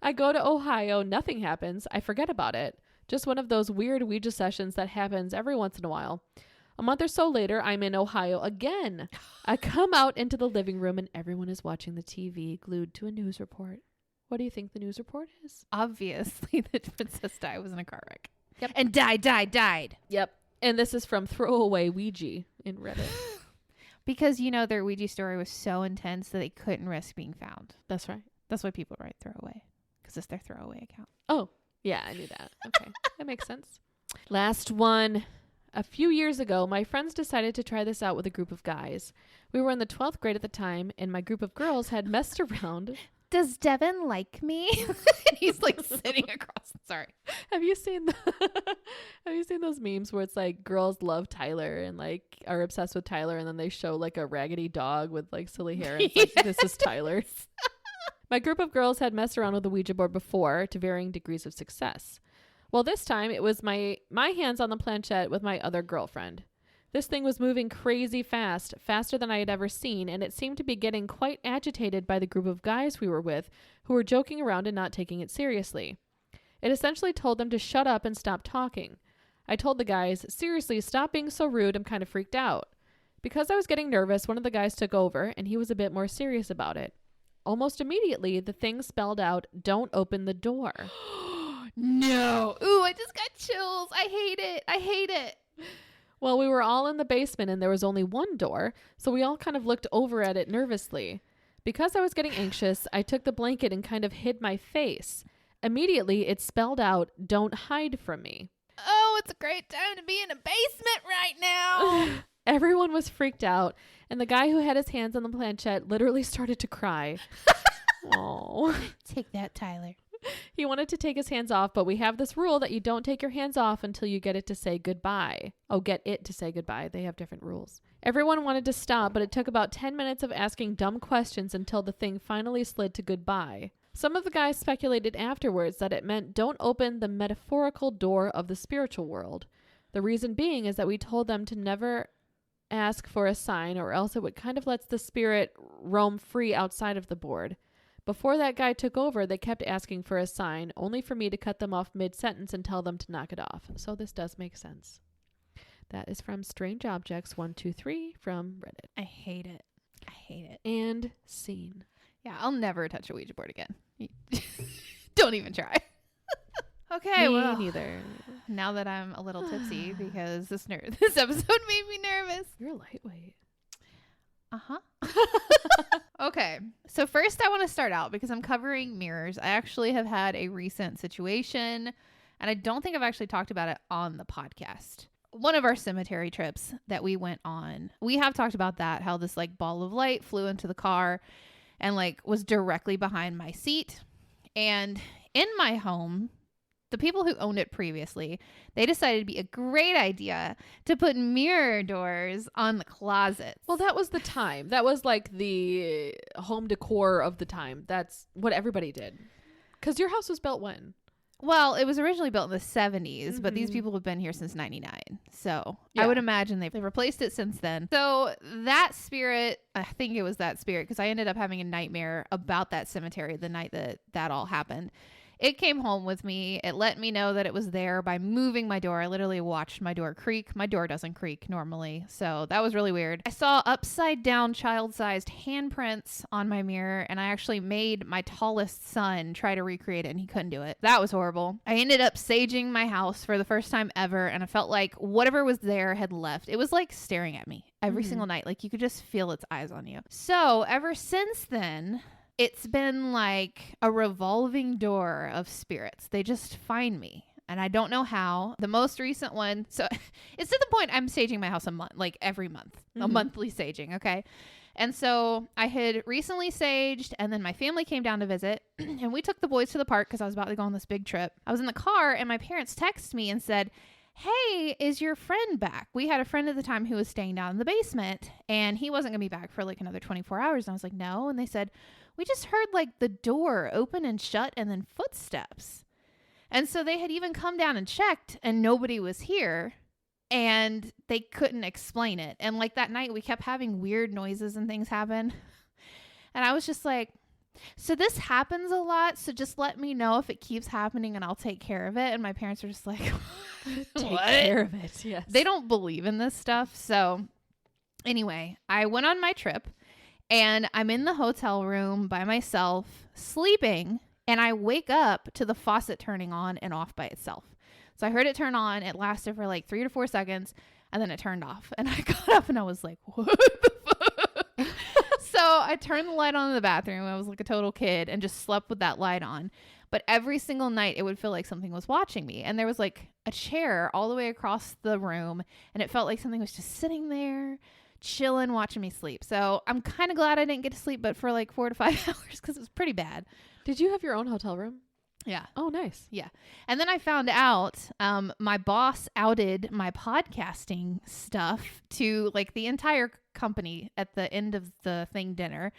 C: I go to Ohio. Nothing happens. I forget about it. Just one of those weird Ouija sessions that happens every once in a while. A month or so later, I'm in Ohio again. I come out into the living room and everyone is watching the TV glued to a news report. What do you think the news report is?
A: Obviously, the Princess Di was in a car wreck.
C: Yep.
A: And died.
C: Yep. And this is from Throwaway Ouija in Reddit.
A: Because, you know, their Ouija story was so intense that they couldn't risk being found.
C: That's right.
A: That's why people write throwaway. Because it's their throwaway account.
C: Oh, yeah, I knew that. Okay. That makes sense. Last one. A few years ago, my friends decided to try this out with a group of guys. We were in the 12th grade at the time, and my group of girls had messed around.
A: Does Devin like me? He's like sitting across. Sorry.
C: Have you seen those memes where it's like girls love Tyler and like are obsessed with Tyler, and then they show like a raggedy dog with like silly hair and it's like, this is Tyler. My group of girls had messed around with the Ouija board before to varying degrees of success. Well, this time it was my hands on the planchette with my other girlfriend. This thing was moving crazy fast, faster than I had ever seen, and it seemed to be getting quite agitated by the group of guys we were with who were joking around and not taking it seriously. It essentially told them to shut up and stop talking. I told the guys, seriously, stop being so rude, I'm kind of freaked out. Because I was getting nervous, one of the guys took over, and he was a bit more serious about it. Almost immediately, the thing spelled out, "Don't open the door."
A: No. Ooh, I just got chills. I hate it. I hate it.
C: Well, we were all in the basement and there was only one door, so we all kind of looked over at it nervously. Because I was getting anxious, I took the blanket and kind of hid my face. Immediately, it spelled out, "Don't hide from me."
A: Oh, it's a great time to be in a basement right now.
C: Everyone was freaked out, and the guy who had his hands on the planchette literally started to cry. Oh,
A: take that, Tyler.
C: He wanted to take his hands off, but we have this rule that you don't take your hands off until you get it to say goodbye. Oh, get it to say goodbye. They have different rules. Everyone wanted to stop, but it took about 10 minutes of asking dumb questions until the thing finally slid to goodbye. Some of the guys speculated afterwards that it meant don't open the metaphorical door of the spiritual world. The reason being is that we told them to never ask for a sign, or else it would kind of lets the spirit roam free outside of the board. Before that guy took over, they kept asking for a sign, only for me to cut them off mid-sentence and tell them to knock it off. So this does make sense. That is from Strange Objects 123 from Reddit.
A: I hate it. I hate it.
C: And scene.
A: Yeah, I'll never touch a Ouija board again. Don't even try. Okay,
C: Me neither.
A: Now that I'm a little tipsy because this episode made me nervous.
C: You're lightweight.
A: Uh-huh. Okay. So first I want to start out because I'm covering mirrors. I actually have had a recent situation, and I don't think I've actually talked about it on the podcast. One of our cemetery trips that we went on, we have talked about that, how this like ball of light flew into the car and like was directly behind my seat. And in my home, the people who owned it previously, they decided it'd be a great idea to put mirror doors on the closets.
C: Well, that was the time. That was like the home decor of the time. That's what everybody did. Because your house was built when?
A: Well, it was originally built in the 70s, but these people have been here since 99. So yeah. I would imagine they've replaced it since then. So that spirit, I think it was that spirit, because I ended up having a nightmare about that cemetery the night that all happened. It came home with me. It let me know that it was there by moving my door. I literally watched my door creak. My door doesn't creak normally, so that was really weird. I saw upside down child-sized handprints on my mirror, and I actually made my tallest son try to recreate it, and he couldn't do it. That was horrible. I ended up saging my house for the first time ever, and I felt like whatever was there had left. It was like staring at me every single night. Like you could just feel its eyes on you. So ever since then, it's been like a revolving door of spirits. They just find me, and I don't know how. The most recent one, so it's to the point I'm saging my house a month, like every month, a monthly saging, okay? And so I had recently saged, and then my family came down to visit, and we took the boys to the park because I was about to go on this big trip. I was in the car, and my parents texted me and said, "Hey, is your friend back?" We had a friend at the time who was staying down in the basement, and he wasn't going to be back for like another 24 hours. And I was like, no. And they said, "We just heard like the door open and shut and then footsteps." And so they had even come down and checked, and nobody was here, and they couldn't explain it. And like that night we kept having weird noises and things happen. And I was just like, so this happens a lot, so just let me know if it keeps happening and I'll take care of it. And my parents were just like,
C: take care of it. Yes.
A: They don't believe in this stuff. So anyway, I went on my trip, and I'm in the hotel room by myself sleeping, and I wake up to the faucet turning on and off by itself. So I heard it turn on. It lasted for like 3 to 4 seconds, and then it turned off. And I got up and I was like, what the fuck? So I turned the light on in the bathroom. I was like a total kid and just slept with that light on. But every single night it would feel like something was watching me. And there was like a chair all the way across the room, and it felt like something was just sitting there chilling, watching me sleep. So I'm kind of glad I didn't get to sleep but for like 4 to 5 hours because it was pretty bad.
C: Did you have your own hotel room?
A: Yeah.
C: Oh, nice.
A: Yeah. And then I found out my boss outed my podcasting stuff to like the entire company at the end of the thing dinner.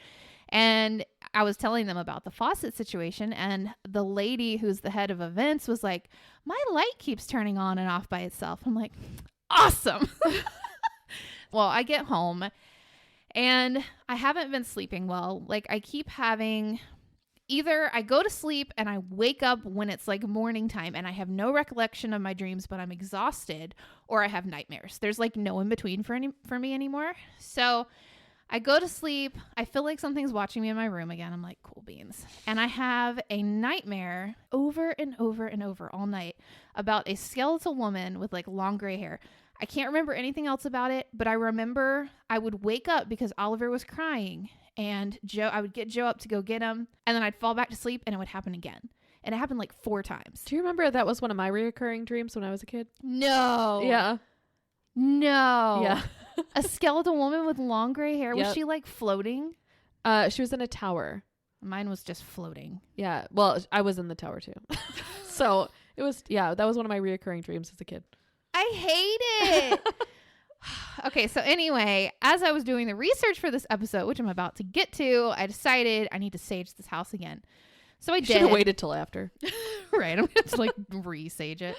A: And I was telling them about the faucet situation, and the lady who's the head of events was like, "My light keeps turning on and off by itself." I'm like, awesome. Well, I get home and I haven't been sleeping well. Like I keep having either I go to sleep and I wake up when it's like morning time and I have no recollection of my dreams, but I'm exhausted, or I have nightmares. There's like no in between for me anymore. So I go to sleep. I feel like something's watching me in my room again. I'm like, cool beans. And I have a nightmare over and over and over all night about a skeletal woman with like long gray hair. I can't remember anything else about it, but I remember I would wake up because Oliver was crying, and I would get Joe up to go get him, and then I'd fall back to sleep and it would happen again. And it happened like 4 times.
C: Do you remember that was one of my reoccurring dreams when I was a kid?
A: No.
C: Yeah.
A: No.
C: Yeah.
A: A skeletal woman with long gray hair.
C: Yep.
A: Was she like floating?
C: She was in a tower.
A: Mine was just floating.
C: Yeah. Well, I was in the tower too. So it was, that was one of my reoccurring dreams as a kid.
A: I hate it. Okay, so anyway, as I was doing the research for this episode, which I'm about to get to, I decided I need to sage this house again. So I did.
C: Should have waited till after.
A: Right, I'm going to like re-sage it.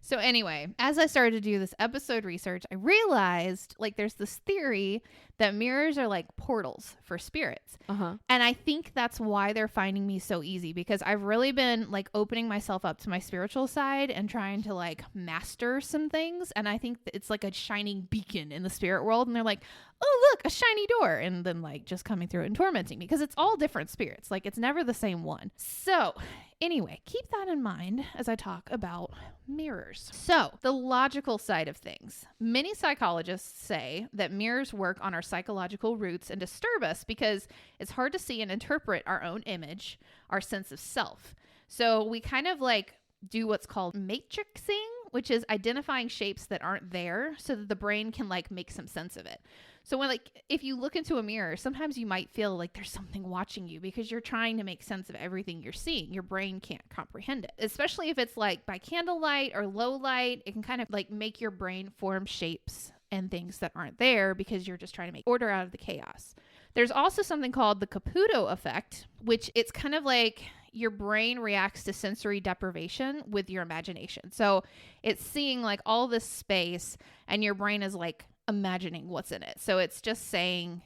A: So anyway, as I started to do this episode research, I realized like there's this theory that mirrors are like portals for spirits.
C: Uh-huh.
A: And I think that's why they're finding me so easy, because I've really been like opening myself up to my spiritual side and trying to like master some things. And I think it's like a shining beacon in the spirit world. And they're like, oh, look, a shiny door. And then like just coming through it and tormenting me, because it's all different spirits. Like it's never the same one. So anyway, keep that in mind as I talk about mirrors. So the logical side of things. Many psychologists say that mirrors work on our psychological roots and disturb us because it's hard to see and interpret our own image, our sense of self. So we kind of like do what's called matrixing, which is identifying shapes that aren't there so that the brain can like make some sense of it. So when like if you look into a mirror, sometimes you might feel like there's something watching you because you're trying to make sense of everything you're seeing. Your brain can't comprehend it, especially if it's like by candlelight or low light. It can kind of like make your brain form shapes and things that aren't there because you're just trying to make order out of the chaos. There's also something called the Caputo Effect, which it's kind of like your brain reacts to sensory deprivation with your imagination. So it's seeing like all this space and your brain is like imagining what's in it. So it's just saying,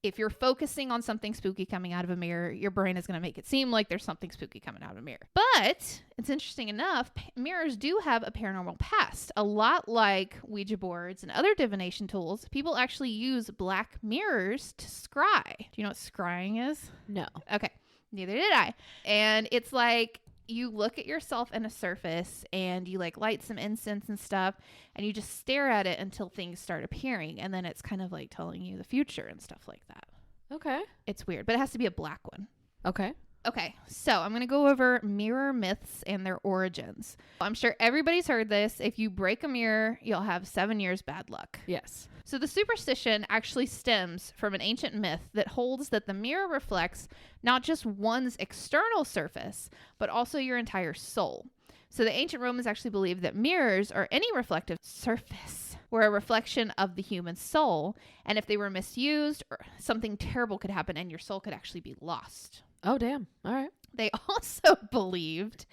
A: if you're focusing on something spooky coming out of a mirror, your brain is going to make it seem like there's something spooky coming out of a mirror. But it's interesting enough, mirrors do have a paranormal past. A lot like Ouija boards and other divination tools, people actually use black mirrors to scry. Do you know what scrying is?
C: No.
A: Okay. Neither did I. And it's like you look at yourself in a surface and you like light some incense and stuff and you just stare at it until things start appearing. And then it's kind of like telling you the future and stuff like that.
C: Okay.
A: It's weird, but it has to be a black one.
C: Okay.
A: Okay, so I'm going to go over mirror myths and their origins. I'm sure everybody's heard this. If you break a mirror, you'll have 7 years bad luck.
C: Yes.
A: So the superstition actually stems from an ancient myth that holds that the mirror reflects not just one's external surface, but also your entire soul. So the ancient Romans actually believed that mirrors, or any reflective surface, were a reflection of the human soul. And if they were misused, or something terrible could happen and your soul could actually be lost.
C: Oh, damn. All right.
A: They also believed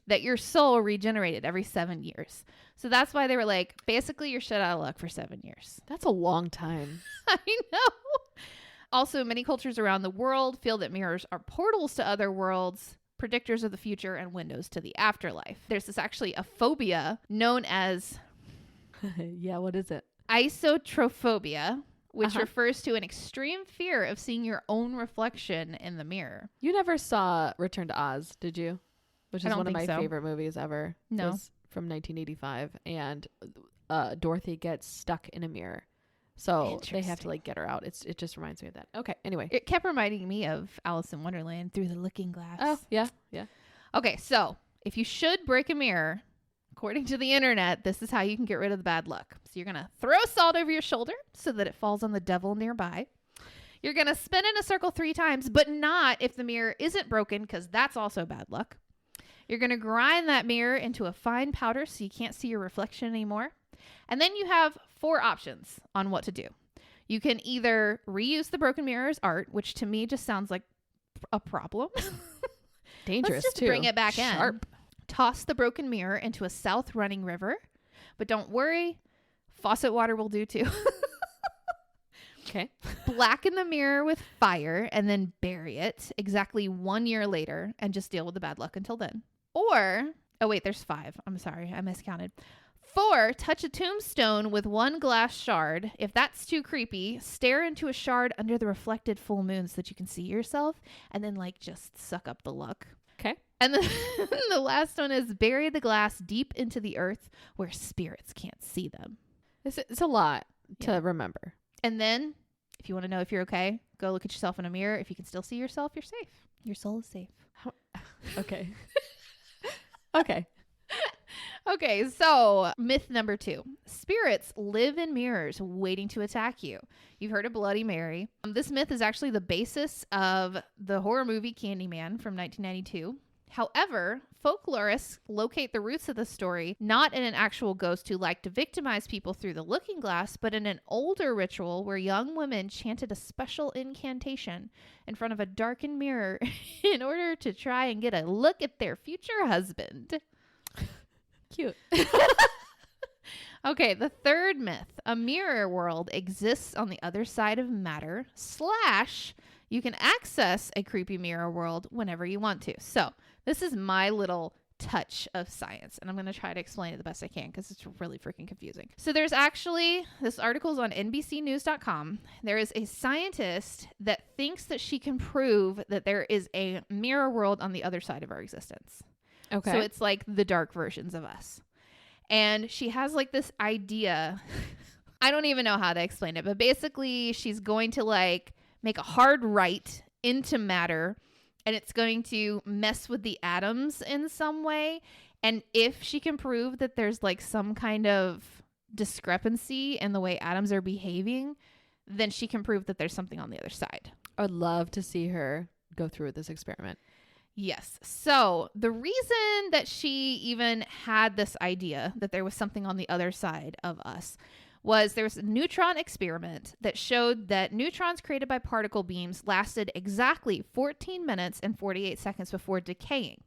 A: that your soul regenerated every 7 years. So that's why they were like, basically, you're shut out of luck for 7 years.
C: That's a long time.
A: I know. Also, many cultures around the world feel that mirrors are portals to other worlds, predictors of the future, and windows to the afterlife. There's this actually a phobia known as...
C: Yeah, what is it?
A: Isotrophobia, which refers to an extreme fear of seeing your own reflection in the mirror.
C: You never saw Return to Oz, did you? Which is one of my favorite movies ever.
A: No.
C: It's from 1985. And Dorothy gets stuck in a mirror. So they have to like get her out. It just reminds me of that. Okay, anyway.
A: It kept reminding me of Alice in Wonderland Through the Looking Glass.
C: Oh, yeah, yeah.
A: Okay, so if you should break a mirror, according to the internet, this is how you can get rid of the bad luck. So you're going to throw salt over your shoulder so that it falls on the devil nearby. You're going to spin in a circle 3 times, but not if the mirror isn't broken, because that's also bad luck. You're going to grind that mirror into a fine powder so you can't see your reflection anymore. And then you have 4 options on what to do. You can either reuse the broken mirror as art, which to me just sounds like a problem.
C: Dangerous,
A: Let's just
C: too.
A: bring it back
C: Sharp.
A: in. Toss the broken mirror into a south running river. But don't worry, faucet water will do too.
C: Okay.
A: Blacken the mirror with fire and then bury it exactly 1 year later and just deal with the bad luck until then. Or, oh wait, there's 5. I'm sorry, I miscounted. 4, touch a tombstone with 1 glass shard. If that's too creepy, stare into a shard under the reflected full moon so that you can see yourself and then like just suck up the luck.
C: Okay.
A: And then the last one is bury the glass deep into the earth where spirits can't see them.
C: It's a lot to remember.
A: And then if you want to know if you're okay, go look at yourself in a mirror. If you can still see yourself, you're safe. Your soul is safe.
C: Okay. Okay.
A: Okay, so myth number 2. Spirits live in mirrors waiting to attack you. You've heard of Bloody Mary. This myth is actually the basis of the horror movie Candyman from 1992. However, folklorists locate the roots of the story not in an actual ghost who liked to victimize people through the looking glass, but in an older ritual where young women chanted a special incantation in front of a darkened mirror in order to try and get a look at their future husband.
C: Cute.
A: Okay, the third myth. A mirror world exists on the other side of matter / you can access a creepy mirror world whenever you want to. So this is my little touch of science, and I'm going to try to explain it the best I can because it's really freaking confusing. So there's actually, this article is on NBCnews.com. There is a scientist that thinks that she can prove that there is a mirror world on the other side of our existence.
C: Okay.
A: So it's like the dark versions of us. And she has like this idea. I don't even know how to explain it, but basically she's going to like make a hard right into matter, and it's going to mess with the atoms in some way. And if she can prove that there's like some kind of discrepancy in the way atoms are behaving, then she can prove that there's something on the other side.
C: I would love to see her go through this experiment.
A: Yes. So the reason that she even had this idea that there was something on the other side of us was there was a neutron experiment that showed that neutrons created by particle beams lasted exactly 14 minutes and 48 seconds before decaying.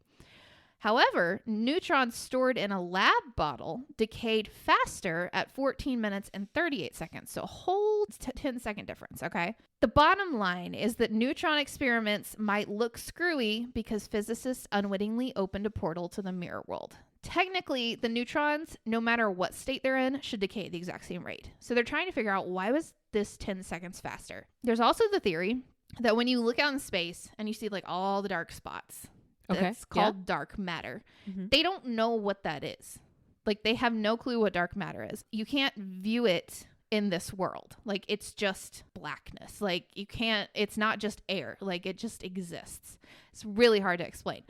A: However, neutrons stored in a lab bottle decayed faster at 14 minutes and 38 seconds. So a whole 10-second difference, okay? The bottom line is that neutron experiments might look screwy because physicists unwittingly opened a portal to the mirror world. Technically, the neutrons, no matter what state they're in, should decay at the exact same rate. So they're trying to figure out, why was this 10 seconds faster? There's also the theory that when you look out in space and you see like all the dark spots, that's called dark matter. Mm-hmm. They don't know what that is. Like they have no clue what dark matter is. You can't view it in this world. Like it's just blackness. Like you can't, it's not just air. Like it just exists. It's really hard to explain.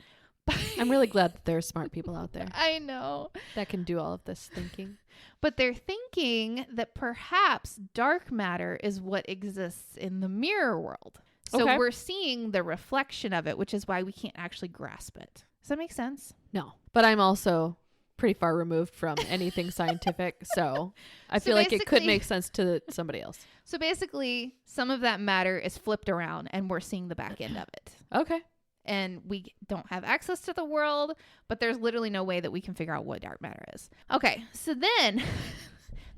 C: I'm really glad that there are smart people out there.
A: I know.
C: That can do all of this thinking.
A: But they're thinking that perhaps dark matter is what exists in the mirror world. So we're seeing the reflection of it, which is why we can't actually grasp it. Does that make sense?
C: No. But I'm also pretty far removed from anything scientific, so I feel like it could make sense to somebody else.
A: So basically, some of that matter is flipped around, and we're seeing the back end of it.
C: Okay.
A: And we don't have access to the world, but there's literally no way that we can figure out what dark matter is. Okay, so then...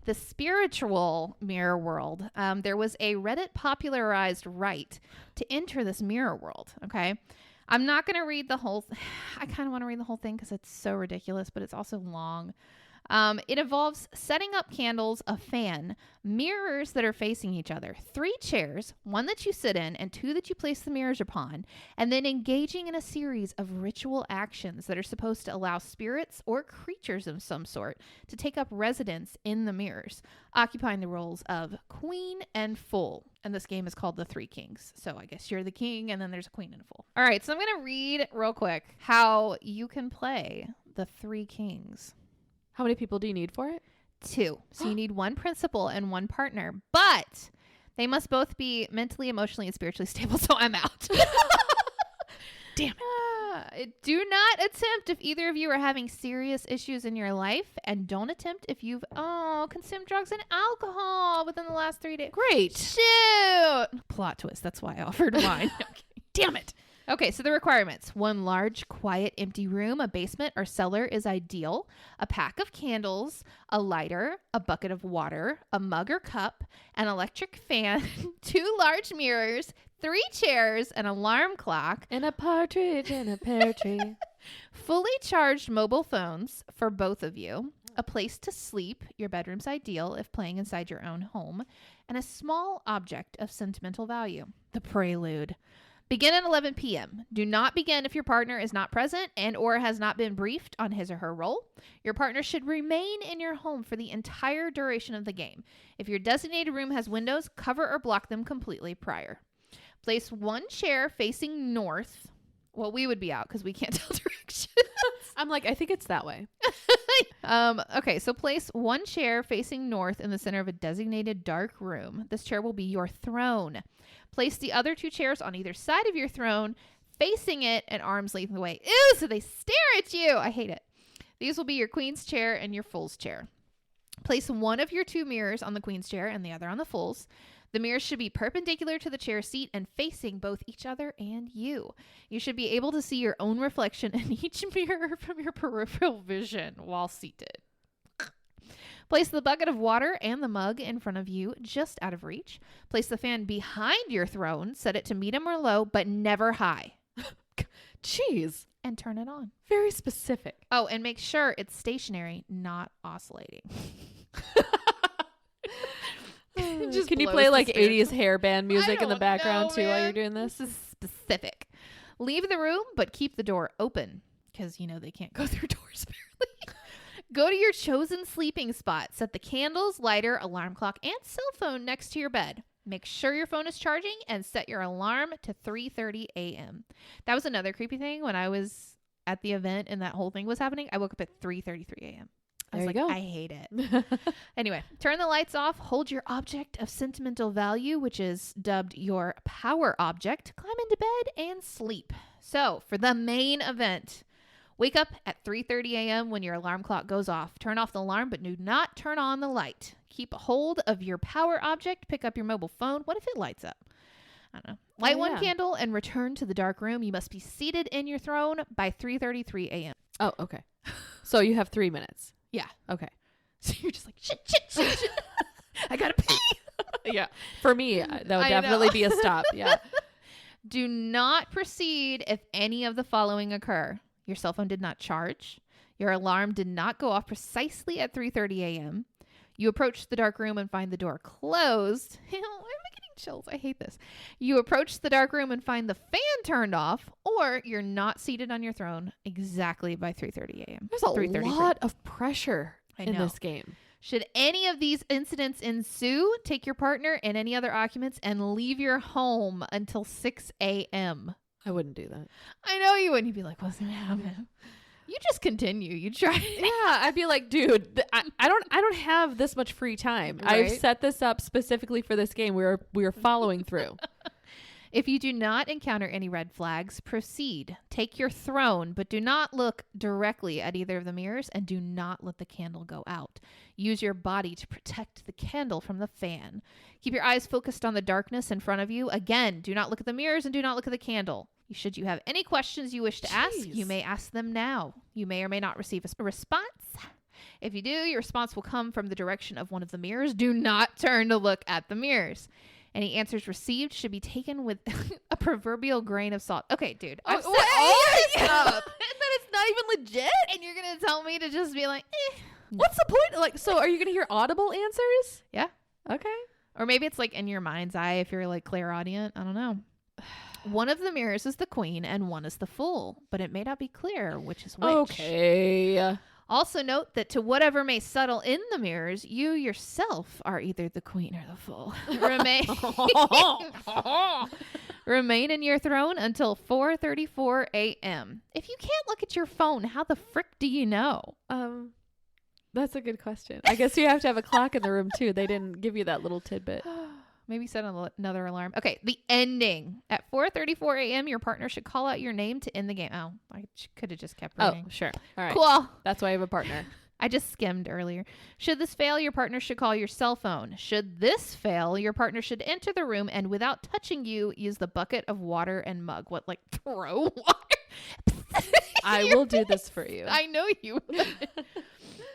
A: the spiritual mirror world, there was a Reddit popularized rite to enter this mirror world. Okay. I'm not going to read the whole, I kind of want to read the whole thing because it's so ridiculous, but it's also long. It involves setting up candles, a fan, mirrors that are facing each other, 3 chairs, 1 that you sit in and 2 that you place the mirrors upon, and then engaging in a series of ritual actions that are supposed to allow spirits or creatures of some sort to take up residence in the mirrors, occupying the roles of queen and fool. And this game is called the 3 Kings. So I guess you're the king and then there's a queen and a fool. All right, so I'm going to read real quick how you can play the 3 Kings.
C: How many people do you need for it?
A: 2. So you need 1 principal and 1 partner, but they must both be mentally, emotionally, and spiritually stable. So I'm out.
C: Damn it.
A: Do not attempt if either of you are having serious issues in your life, and don't attempt if you've consumed drugs and alcohol within the last 3 days.
C: Great.
A: Shoot. Plot twist. That's why I offered wine. Okay.
C: Damn it.
A: Okay, so the requirements. 1 large, quiet, empty room, a basement or cellar is ideal. A pack of candles, a lighter, a bucket of water, a mug or cup, an electric fan, 2 large mirrors, 3 chairs, an alarm clock.
C: And a partridge in a pear tree.
A: Fully charged mobile phones for both of you. A place to sleep. Your bedroom's ideal if playing inside your own home. And a small object of sentimental value. The Prelude. Begin at 11 p.m. Do not begin if your partner is not present and or has not been briefed on his or her role. Your partner should remain in your home for the entire duration of the game. If your designated room has windows, cover or block them completely prior. Place 1 chair facing north. Well, we would be out because we can't tell directions.
C: I'm like, I think it's that way.
A: Okay, so place 1 chair facing north in the center of a designated dark room. This chair will be your throne. Place the other 2 chairs on either side of your throne, facing it at arm's length away. Ew, so they stare at you. I hate it. These will be your queen's chair and your fool's chair. Place one of your 2 mirrors on the queen's chair and the other on the fool's. The mirrors should be perpendicular to the chair seat and facing both each other and you. You should be able to see your own reflection in each mirror from your peripheral vision while seated. Place the bucket of water and the mug in front of you, just out of reach. Place the fan behind your throne. Set it to medium or low, but never high.
C: Jeez.
A: And turn it on.
C: Very specific.
A: Oh, and make sure it's stationary, not oscillating.
C: Can you play like 80s hair band music in the background too while you're doing this?
A: This is specific. Leave the room, but keep the door open because, you know, they can't go through doors apparently. Go to your chosen sleeping spot. Set the candles, lighter, alarm clock, and cell phone next to your bed. Make sure your phone is charging and set your alarm to 3:30 a.m. That was another creepy thing when I was at the event and that whole thing was happening. I woke up at 3:33 a.m. I was like, I hate it. Anyway, turn the lights off. Hold your object of sentimental value, which is dubbed your power object. Climb into bed and sleep. So for the main event, wake up at 3:30 a.m. when your alarm clock goes off. Turn off the alarm, but do not turn on the light. Keep a hold of your power object. Pick up your mobile phone. What if it lights up? I don't know. Light one candle and return to the dark room. You must be seated in your throne by 3:33 a.m.
C: Oh, okay. So you have 3 minutes.
A: Yeah.
C: Okay.
A: So you're just like, shit. I gotta pee.
C: Yeah. For me, that would definitely be a stop. Yeah.
A: Do not proceed if any of the following occur. Your cell phone did not charge. Your alarm did not go off precisely at 3:30 a.m. You approach the dark room and find the door closed. Why am I getting chills? I hate this. You approach the dark room and find the fan turned off, or you're not seated on your throne exactly by 3:30 a.m.
C: There's a lot of pressure in this game.
A: Should any of these incidents ensue, take your partner and any other occupants and leave your home until 6 a.m.
C: I wouldn't do that.
A: I know you wouldn't. You'd be like, what's going to happen? You just continue. You try.
C: Yeah, I'd be like, dude, I don't have this much free time.
A: Right?
C: I've set this up specifically for this game. We are following through.
A: If you do not encounter any red flags, proceed. Take your throne, but do not look directly at either of the mirrors and do not let the candle go out. Use your body to protect the candle from the fan. Keep your eyes focused on the darkness in front of you. Again, do not look at the mirrors and do not look at the candle. Should you have any questions you wish to ask, you may ask them now. You may or may not receive a response. If you do, your response will come from the direction of one of the mirrors. Do not turn to look at the mirrors. Any answers received should be taken with a proverbial grain of salt. Okay, dude. I've set all this up.
C: And then it's not even legit.
A: And you're going to tell me to just be like,
C: What's the point? Like, so are you going to hear audible answers?
A: Yeah.
C: Okay.
A: Or maybe it's like in your mind's eye if you're like clairaudient. I don't know. One of the mirrors is the queen and one is the fool, but it may not be clear which is which.
C: Okay.
A: Also note that to whatever may settle in the mirrors, you yourself are either the queen or the fool. Remain in your throne until 4:34 a.m. If you can't look at your phone, how the frick do you know?
C: That's a good question. I guess you have to have a clock in the room too. They didn't give you that little tidbit.
A: Maybe set another alarm. Okay, the ending. At 4:34 a.m., your partner should call out your name to end the game. Oh, I could have just kept reading.
C: Oh, sure. All right.
A: Cool.
C: That's why I have a partner.
A: I just skimmed earlier. Should this fail, your partner should call your cell phone. Should this fail, your partner should enter the room and without touching you, use the bucket of water and mug. What, like throw water?
C: I will do this for you.
A: I know you would.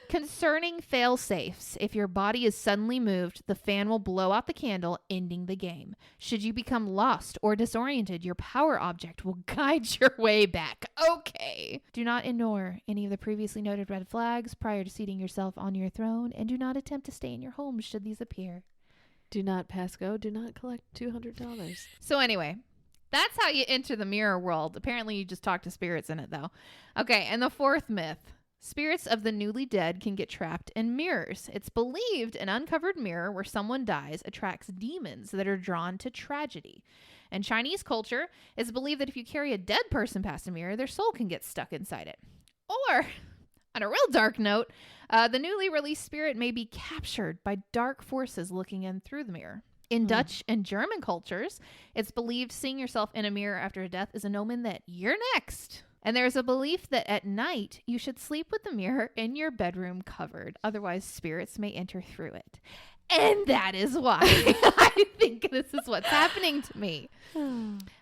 A: Concerning fail-safes, if your body is suddenly moved, the fan will blow out the candle, ending the game. Should you become lost or disoriented, your power object will guide your way back. Okay. Do not ignore any of the previously noted red flags prior to seating yourself on your throne, and do not attempt to stay in your home should these appear.
C: Do not pass go. Do not collect $200.
A: So anyway, that's how you enter the mirror world. Apparently you just talk to spirits in it, though. Okay, and the fourth myth. Spirits of the newly dead can get trapped in mirrors. It's believed an uncovered mirror where someone dies attracts demons that are drawn to tragedy. In Chinese culture, it's believed that if you carry a dead person past a mirror, their soul can get stuck inside it. Or, on a real dark note, the newly released spirit may be captured by dark forces looking in through the mirror. In Dutch and German cultures, it's believed seeing yourself in a mirror after a death is an omen that you're next. And there's a belief that at night you should sleep with the mirror in your bedroom covered. Otherwise, spirits may enter through it. And that is why I think this is what's happening to me.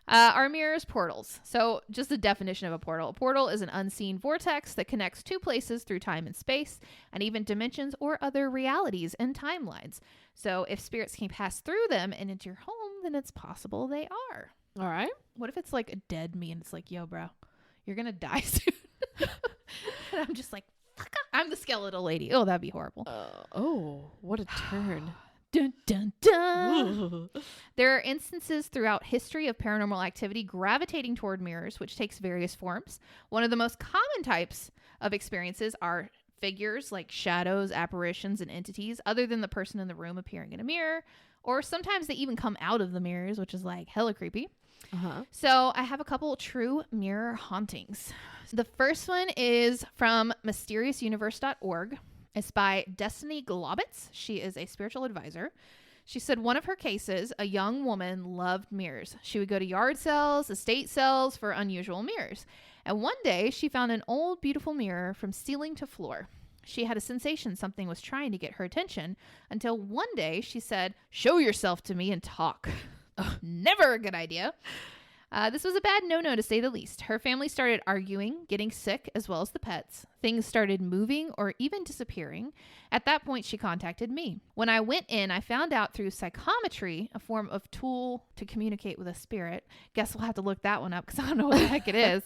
A: Are mirrors portals? So just the definition of a portal. A portal is an unseen vortex that connects two places through time and space, and even dimensions or other realities and timelines. So if spirits can pass through them and into your home, then it's possible they are.
C: All right.
A: What if it's like a dead me and it's like, yo, bro, you're going to die soon. And I'm just like, fuck up. I'm the skeletal lady. Oh, that'd be horrible.
C: Oh, what a turn.
A: Dun, dun, dun. There are instances throughout history of paranormal activity gravitating toward mirrors, which takes various forms. One of the most common types of experiences are figures like shadows, apparitions, and entities other than the person in the room appearing in a mirror. Or sometimes they even come out of the mirrors, which is like hella creepy. So I have a couple true mirror hauntings. The first one is from mysteriousuniverse.org. It's by Destiny Globitz. She is a spiritual advisor. She said one of her cases, a young woman loved mirrors. She would go to yard sales, estate sales for unusual mirrors. And one day she found an old, beautiful mirror from ceiling to floor. She had a sensation something was trying to get her attention until one day she said, "Show yourself to me and talk." Never a good idea. This was a bad no-no to say the least. Her family started arguing, getting sick, as well as the pets. Things started moving or even disappearing. At that point, she contacted me. When I went in, I found out through psychometry, a form of tool to communicate with a spirit. Guess we'll have to look that one up because I don't know what the heck it is.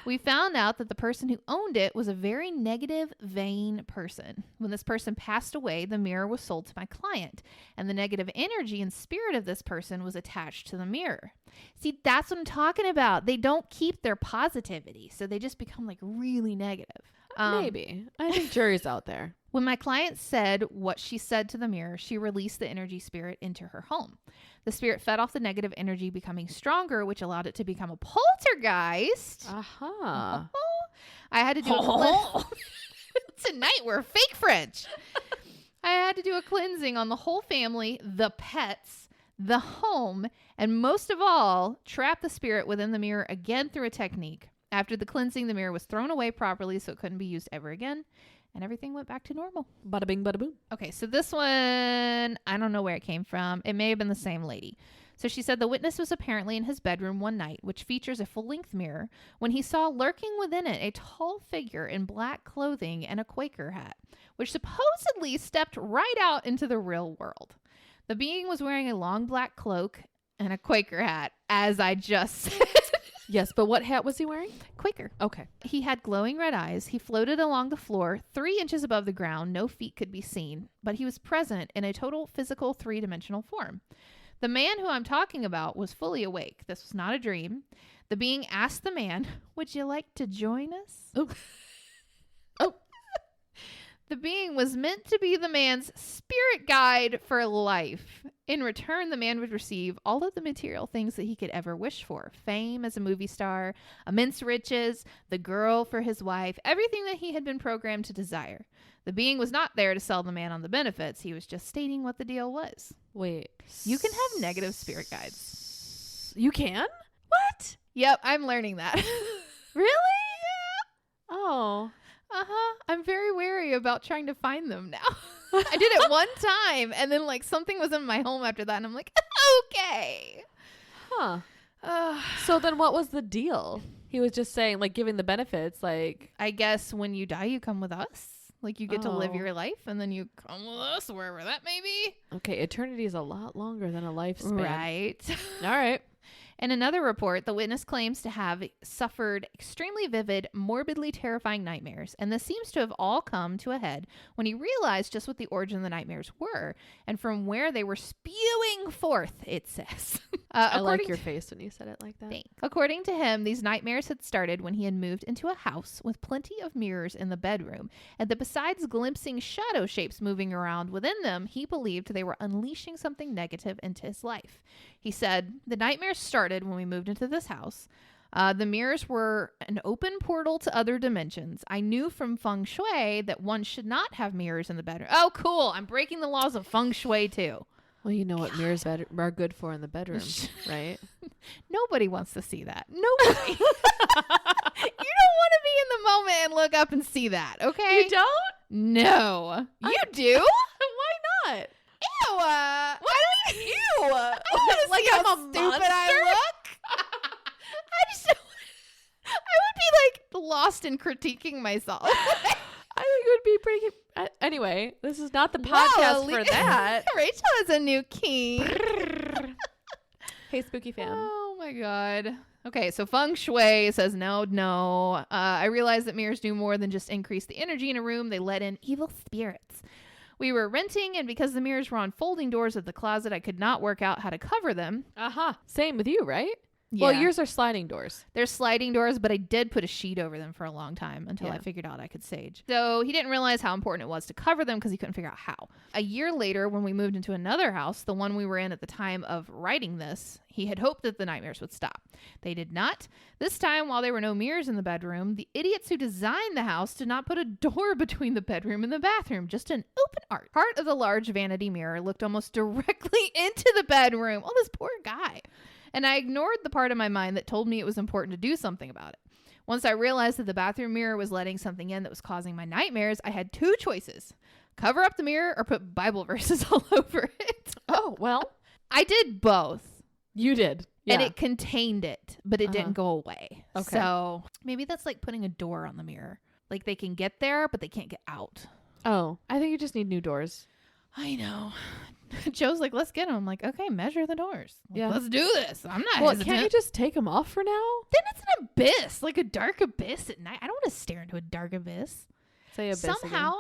A: We found out that the person who owned it was a very negative, vain person. When this person passed away, the mirror was sold to my client, and the negative energy and spirit of this person was attached to the mirror. See, that's what I'm talking about. They don't keep their positivity, so they just become like really negative.
C: Maybe. I think jury's out there.
A: When my client said what she said to the mirror, she released the energy spirit into her home. The spirit fed off the negative energy, becoming stronger, which allowed it to become a poltergeist.
C: Aha.
A: I had to do tonight we're fake French. I had to do a cleansing on the whole family, the pets, the home, and most of all, trap the spirit within the mirror again through a technique. After the cleansing, the mirror was thrown away properly so it couldn't be used ever again, and everything went back to normal.
C: Bada bing, bada boom.
A: Okay, so this one, I don't know where it came from. It may have been the same lady. So she said the witness was apparently in his bedroom one night, which features a full-length mirror, when he saw lurking within it a tall figure in black clothing and a Quaker hat, which supposedly stepped right out into the real world. The being was wearing a long black cloak and a Quaker hat, as I just said.
C: Yes, but what hat was he wearing?
A: Quaker.
C: Okay.
A: He had glowing red eyes. He floated along the floor 3 inches above the ground. No feet could be seen, but he was present in a total physical 3-dimensional form. The man who I'm talking about was fully awake. This was not a dream. The being asked the man, "Would you like to join us?"
C: Oh.
A: The being was meant to be the man's spirit guide for life. In return, the man would receive all of the material things that he could ever wish for. Fame as a movie star, immense riches, the girl for his wife, everything that he had been programmed to desire. The being was not there to sell the man on the benefits. He was just stating what the deal was.
C: Wait.
A: You can have negative spirit guides.
C: You can? What?
A: Yep, I'm learning that.
C: Really? Yeah. Oh.
A: I'm very wary about trying to find them now. I did it one time, and then like something was in my home after that, and I'm like, okay.
C: Huh. So then what was the deal? He was just saying, like, giving the benefits, like...
A: I guess when you die, you come with us. Like, you get to live your life, and then you come with us, wherever that may be.
C: Okay, eternity is a lot longer than a lifespan.
A: Right.
C: All right.
A: In another report, the witness claims to have suffered extremely vivid, morbidly terrifying nightmares, and this seems to have all come to a head when he realized just what the origin of the nightmares were, and from where they were spewing forth, it says.
C: I like your face when you said it like that.
A: Thanks. According to him, these nightmares had started when he had moved into a house with plenty of mirrors in the bedroom, and that besides glimpsing shadow shapes moving around within them, he believed they were unleashing something negative into his life. He said, the nightmares started when we moved into this house. The mirrors were an open portal to other dimensions. I knew from feng shui that one should not have mirrors in the bedroom. Oh, cool. I'm breaking the laws of feng shui, too.
C: Well, you know what mirrors are good for in the bedroom, right?
A: Nobody wants to see that. Nobody. You don't want to be in the moment and look up and see that, okay?
C: You don't?
A: No. You do?
C: Why not?
A: Ew. What do you mean, ew? I
C: Like
A: see how
C: I'm a
A: stupid
C: monster?
A: I look. I just don't. I would be like lost in critiquing myself.
C: I think it would be pretty... anyway, this is not the podcast for that.
A: Rachel is a new king.
C: Hey, spooky fam.
A: Oh my god. Okay, so feng shui says no. I realized that mirrors do more than just increase the energy in a room. They let in evil spirits. We were renting, and because the mirrors were on folding doors of the closet, I could not work out how to cover them.
C: Aha. Same with you, right?
A: Yeah.
C: Well, yours are sliding doors.
A: They're sliding doors, but I did put a sheet over them for a long time until I figured out I could sage. So he didn't realize how important it was to cover them because he couldn't figure out how. A year later, when we moved into another house, the one we were in at the time of writing this, he had hoped that the nightmares would stop. They did not. This time, while there were no mirrors in the bedroom, the idiots who designed the house did not put a door between the bedroom and the bathroom, just an open arch. Part of the large vanity mirror looked almost directly into the bedroom. Oh, this poor guy. And I ignored the part of my mind that told me it was important to do something about it. Once I realized that the bathroom mirror was letting something in that was causing my nightmares, I had two choices. Cover up the mirror or put Bible verses all over it.
C: Oh, well.
A: I did both.
C: You did. Yeah.
A: And it contained it, but it didn't go away.
C: Okay.
A: So maybe that's like putting a door on the mirror. Like they can get there, but they can't get out.
C: Oh, I think you just need new doors.
A: I know. Joe's like, let's get them. I'm like, okay, measure the doors.
C: Yeah.
A: Let's do this. I'm not
C: Well,
A: hesitant.
C: can't you just take them off for now?
A: Then it's an abyss, like a dark abyss at night. I don't want to stare into a dark abyss.
C: Say abyss
A: Somehow.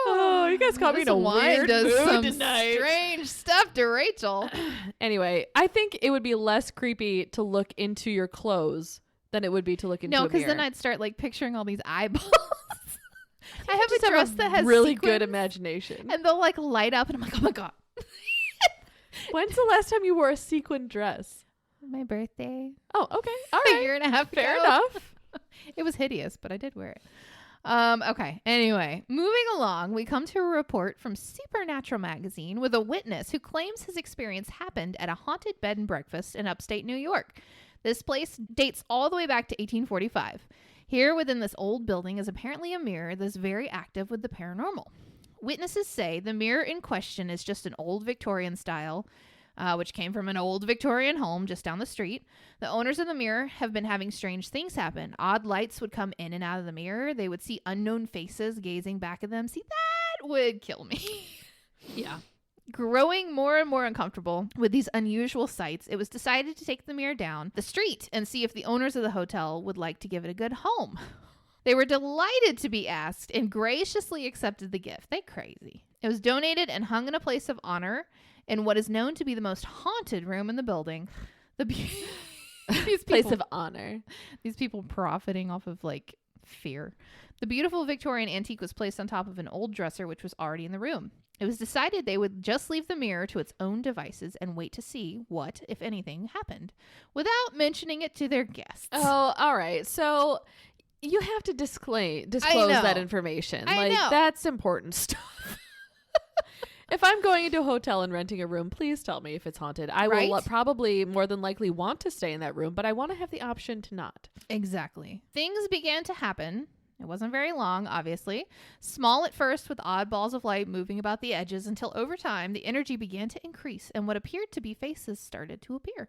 C: Oh, you guys caught me in a
A: wine
C: weird
A: does
C: mood
A: some
C: tonight.
A: strange stuff to Rachel.
C: Anyway, I think it would be less creepy to look into your clothes than it would be to look into a mirror.
A: No, because then I'd start like picturing all these eyeballs. I have
C: just
A: a dress that has
C: really
A: sequins,
C: good imagination.
A: and they'll like light up, and I'm like, oh my god.
C: When's the last time you wore a sequin dress?
A: My birthday.
C: Oh, okay. All
A: A
C: right.
A: year and a half
C: Fair
A: ago.
C: enough.
A: It was hideous, but I did wear it. Okay. Anyway, moving along, we come to a report from Supernatural magazine with a witness who claims his experience happened at a haunted bed and breakfast in upstate New York. This place dates all the way back to 1845. Here within this old building is apparently a mirror that's very active with the paranormal. Witnesses say the mirror in question is just an old Victorian style, which came from an old Victorian home just down the street. The owners of the mirror have been having strange things happen. Odd lights would come in and out of the mirror. They would see unknown faces gazing back at them. See, that would kill me.
C: Yeah.
A: Growing more and more uncomfortable with these unusual sights, it was decided to take the mirror down the street and see if the owners of the hotel would like to give it a good home. They were delighted to be asked and graciously accepted the gift. They crazy. It was donated and hung in a place of honor in what is known to be the most haunted room in the building. These
C: Place
A: people,
C: of honor.
A: These people profiting off of like fear. The beautiful Victorian antique was placed on top of an old dresser which was already in the room. It was decided they would just leave the mirror to its own devices and wait to see what, if anything, happened without mentioning it to their guests.
C: Oh, all right. So you have to disclose that information.
A: I
C: like
A: know.
C: that's important stuff. If I'm going into a hotel and renting a room, please tell me if it's haunted. I
A: Right?
C: will probably more than likely want to stay in that room, but I want to have the option to not.
A: Exactly. Things began to happen. It wasn't very long, obviously. Small at first, with odd balls of light moving about the edges, until over time the energy began to increase and what appeared to be faces started to appear.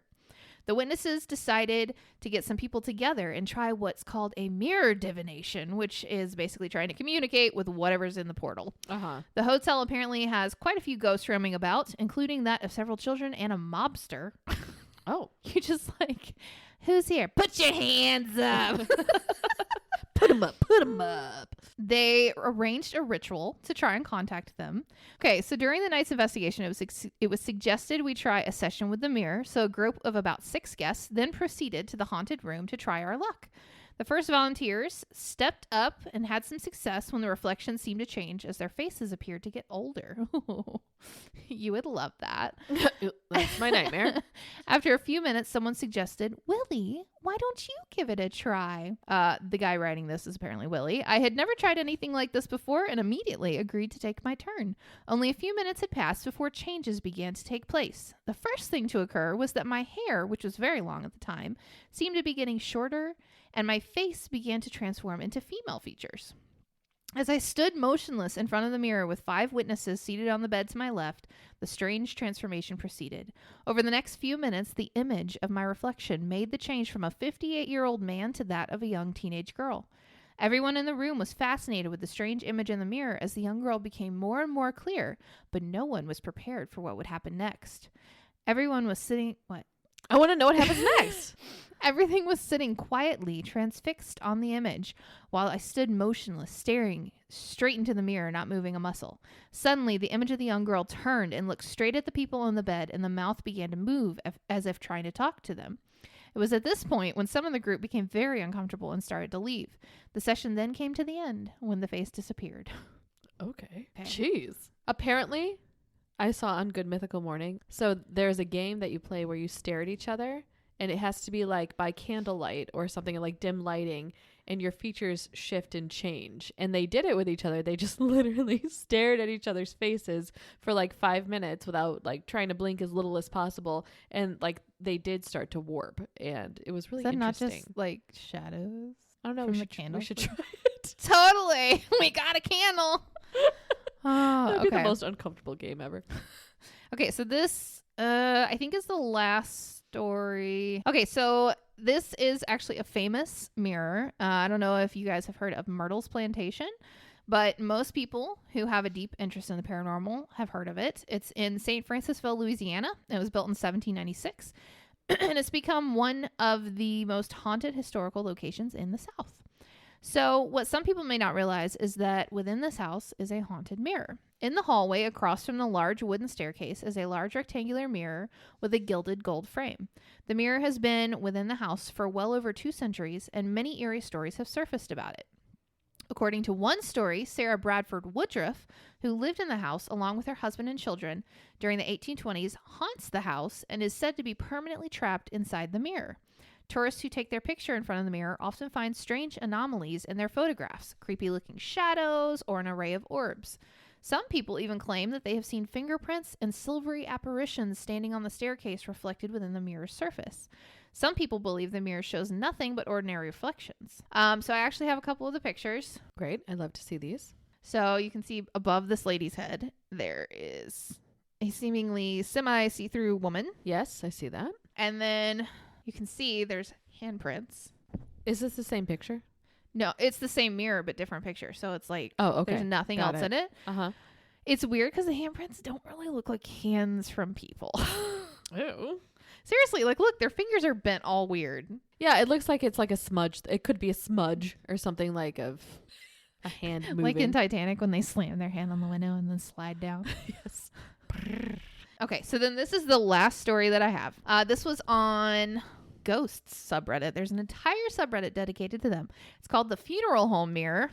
A: The witnesses decided to get some people together and try what's called a mirror divination, which is basically trying to communicate with whatever's in the portal. The hotel apparently has quite a few ghosts roaming about, including that of several children and a mobster.
C: Oh.
A: You're just like, who's here? Put your hands up.
C: Put them up. Put them up.
A: They arranged a ritual to try and contact them. Okay, so during the night's investigation, it was suggested we try a session with the mirror. So a group of about 6 guests then proceeded to the haunted room to try our luck. The first volunteers stepped up and had some success when the reflections seemed to change as their faces appeared to get older. You would love that.
C: That's my nightmare.
A: After a few minutes, someone suggested, Willie, why don't you give it a try? The guy writing this is apparently Willie. I had never tried anything like this before and immediately agreed to take my turn. Only a few minutes had passed before changes began to take place. The first thing to occur was that my hair, which was very long at the time, seemed to be getting shorter, and my face began to transform into female features. As I stood motionless in front of the mirror with 5 witnesses seated on the bed to my left, the strange transformation proceeded. Over the next few minutes, the image of my reflection made the change from a 58-year-old man to that of a young teenage girl. Everyone in the room was fascinated with the strange image in the mirror as the young girl became more and more clear, but no one was prepared for what would happen next. Everyone was sitting... What?
C: I want to know what happens next.
A: Everything was sitting quietly, transfixed on the image, while I stood motionless, staring straight into the mirror, not moving a muscle. Suddenly, the image of the young girl turned and looked straight at the people on the bed, and the mouth began to move as if trying to talk to them. It was at this point when some of the group became very uncomfortable and started to leave. The session then came to the end when the face disappeared.
C: Okay. Jeez. Apparently, I saw on Good Mythical Morning, so there's a game that you play where you stare at each other, and it has to be like by candlelight or something, like dim lighting, and your features shift and change. And they did it with each other. They just literally stared at each other's faces for like 5 minutes without like trying to blink as little as possible. And like they did start to warp, and it was really interesting.
A: Is that not just like shadows?
C: I don't know.
A: From
C: We
A: the
C: should
A: candle?
C: try it.
A: Totally. We got a candle. Oh,
C: That'd be the most uncomfortable game ever.
A: Okay, so this I think is the last story. Okay, so this is actually a famous mirror. I don't know if you guys have heard of Myrtle's Plantation, but most people who have a deep interest in the paranormal have heard of it. It's in St. Francisville, Louisiana. It was built in 1796, and it's become one of the most haunted historical locations in the South. So what some people may not realize is that within this house is a haunted mirror. In the hallway across from the large wooden staircase is a large rectangular mirror with a gilded gold frame. The mirror has been within the house for well over 2 centuries, and many eerie stories have surfaced about it. According to one story, Sarah Bradford Woodruff, who lived in the house along with her husband and children during the 1820s, haunts the house and is said to be permanently trapped inside the mirror. Tourists who take their picture in front of the mirror often find strange anomalies in their photographs, creepy-looking shadows, or an array of orbs. Some people even claim that they have seen fingerprints and silvery apparitions standing on the staircase reflected within the mirror's surface. Some people believe the mirror shows nothing but ordinary reflections. So I actually have a couple of the pictures.
C: Great. I'd love to see these.
A: So you can see above this lady's head, there is a seemingly semi-see-through woman.
C: Yes, I see that.
A: And then you can see there's handprints.
C: Is this the same picture?
A: No, it's the same mirror, but different picture. So it's like,
C: oh, okay.
A: There's nothing else in it.
C: Uh-huh.
A: It's weird because the handprints don't really look like hands from people.
C: Ew.
A: Seriously, like, look, their fingers are bent all weird.
C: Yeah, it looks like it's like a smudge. It could be a smudge or something like of a hand moving.
A: Like in Titanic when they slam their hand on the window and then slide down.
C: Yes.
A: Okay, so then this is the last story that I have. This was on Ghosts subreddit. There's an entire subreddit dedicated to them. It's called the Funeral Home Mirror.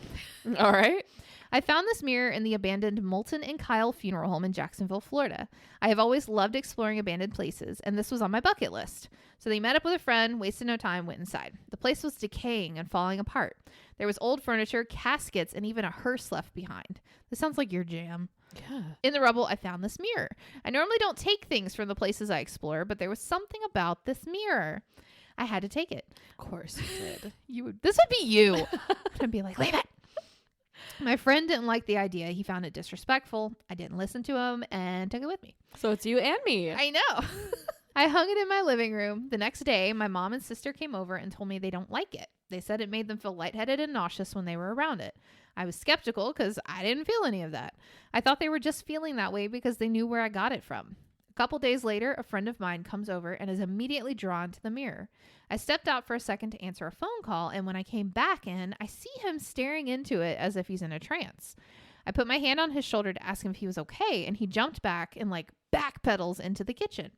C: All right.
A: I found this mirror in the abandoned Moulton and Kyle Funeral Home in Jacksonville, Florida. I have always loved exploring abandoned places, and this was on my bucket list. So they met up with a friend, wasted no time, went inside. The place was decaying and falling apart. There was old furniture, caskets, and even a hearse left behind. This sounds like your jam.
C: Yeah.
A: In the rubble, I found this mirror. I normally don't take things from the places I explore, but there was something about this mirror. I had to take it.
C: Of course you did.
A: This would be you. I'd be like, leave it. My friend didn't like the idea. He found it disrespectful. I didn't listen to him and took it with me.
C: So it's you and me.
A: I know. I hung it in my living room. The next day, my mom and sister came over and told me they don't like it. They said it made them feel lightheaded and nauseous when they were around it. I was skeptical because I didn't feel any of that. I thought they were just feeling that way because they knew where I got it from. A couple days later, a friend of mine comes over and is immediately drawn to the mirror. I stepped out for a second to answer a phone call, and when I came back in, I see him staring into it as if he's in a trance. I put my hand on his shoulder to ask him if he was okay, and he jumped back and backpedals into the kitchen.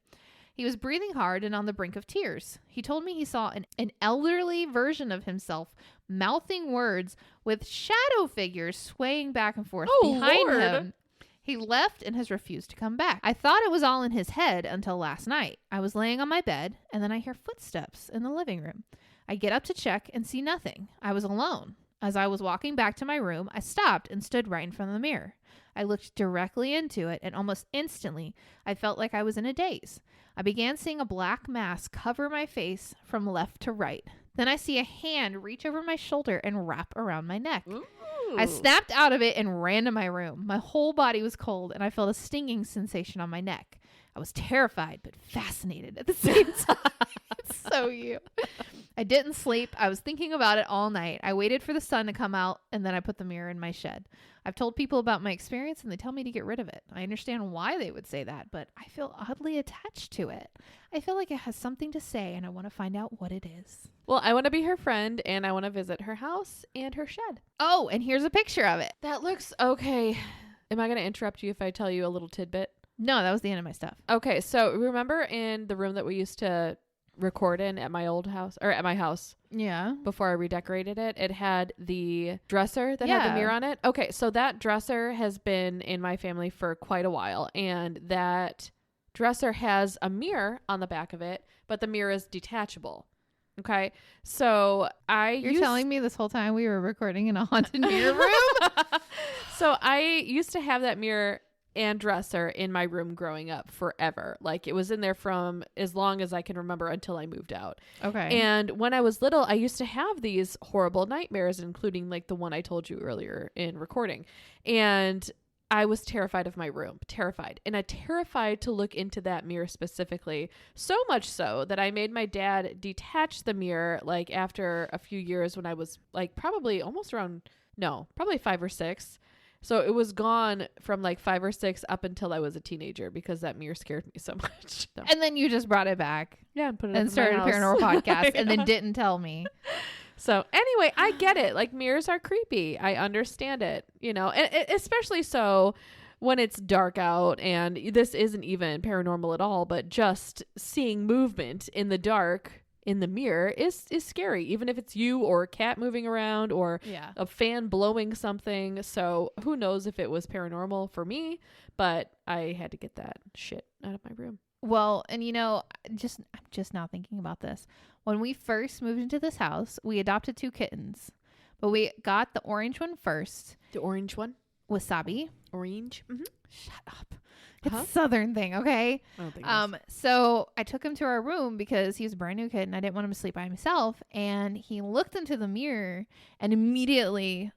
A: He was breathing hard and on the brink of tears. He told me he saw an elderly version of himself mouthing words with shadow figures swaying back and forth behind him. He left and has refused to come back. I thought it was all in his head until last night. I was laying on my bed, and then I hear footsteps in the living room. I get up to check and see nothing. I was alone. As I was walking back to my room, I stopped and stood right in front of the mirror. I looked directly into it, and almost instantly, I felt like I was in a daze. I began seeing a black mass cover my face from left to right. Then I see a hand reach over my shoulder and wrap around my neck.
C: Ooh.
A: I snapped out of it and ran to my room. My whole body was cold, and I felt a stinging sensation on my neck. I was terrified, but fascinated at the same time. It's so you. I didn't sleep. I was thinking about it all night. I waited for the sun to come out, and then I put the mirror in my shed. I've told people about my experience, and they tell me to get rid of it. I understand why they would say that, but I feel oddly attached to it. I feel like it has something to say, and I want to find out what it is.
C: Well, I want to be her friend, and I want to visit her house and her shed.
A: Oh, and here's a picture of it.
C: That looks okay. Am I going to interrupt you if I tell you a little tidbit?
A: No, that was the end of my stuff.
C: Okay, so remember in the room that we used to record in at my old house, or at my house?
A: Yeah.
C: Before I redecorated it, it had the dresser that had the mirror on it. Okay, so that dresser has been in my family for quite a while, and that dresser has a mirror on the back of it, but the mirror is detachable. Okay, so
A: You're telling me this whole time we were recording in a haunted mirror room?
C: So I used to have that mirror and dresser in my room growing up forever. Like, it was in there from as long as I can remember until I moved out.
A: Okay.
C: And when I was little, I used to have these horrible nightmares, including like the one I told you earlier in recording. And I was terrified of my room, terrified. And I terrified to look into that mirror specifically, so much so that I made my dad detach the mirror like after a few years when I was like probably 5 or 6. So it was gone from like 5 or 6 up until I was a teenager because that mirror scared me so much. So.
A: And then you just brought it back.
C: Yeah, and put it
A: and
C: up
A: started
C: in
A: a
C: my
A: paranormal
C: house.
A: podcast and then didn't tell me.
C: So anyway, I get it. Like, mirrors are creepy. I understand it, you know, and especially so when it's dark out, and this isn't even paranormal at all, but just seeing movement in the dark in the mirror is scary, even if it's you or a cat moving around or a fan blowing something. So who knows if it was paranormal for me, but I had to get that shit out of my room.
A: Well, and you know, I'm just now thinking about this. When we first moved into this house, we adopted 2 kittens, but we got the orange one first.
C: The orange one?
A: Wasabi.
C: Orange? Mm-hmm.
A: Shut up. It's a southern thing, okay?
C: I don't think it is.
A: So I took him to our room because he was a brand new kid and I didn't want him to sleep by himself. And he looked into the mirror and immediately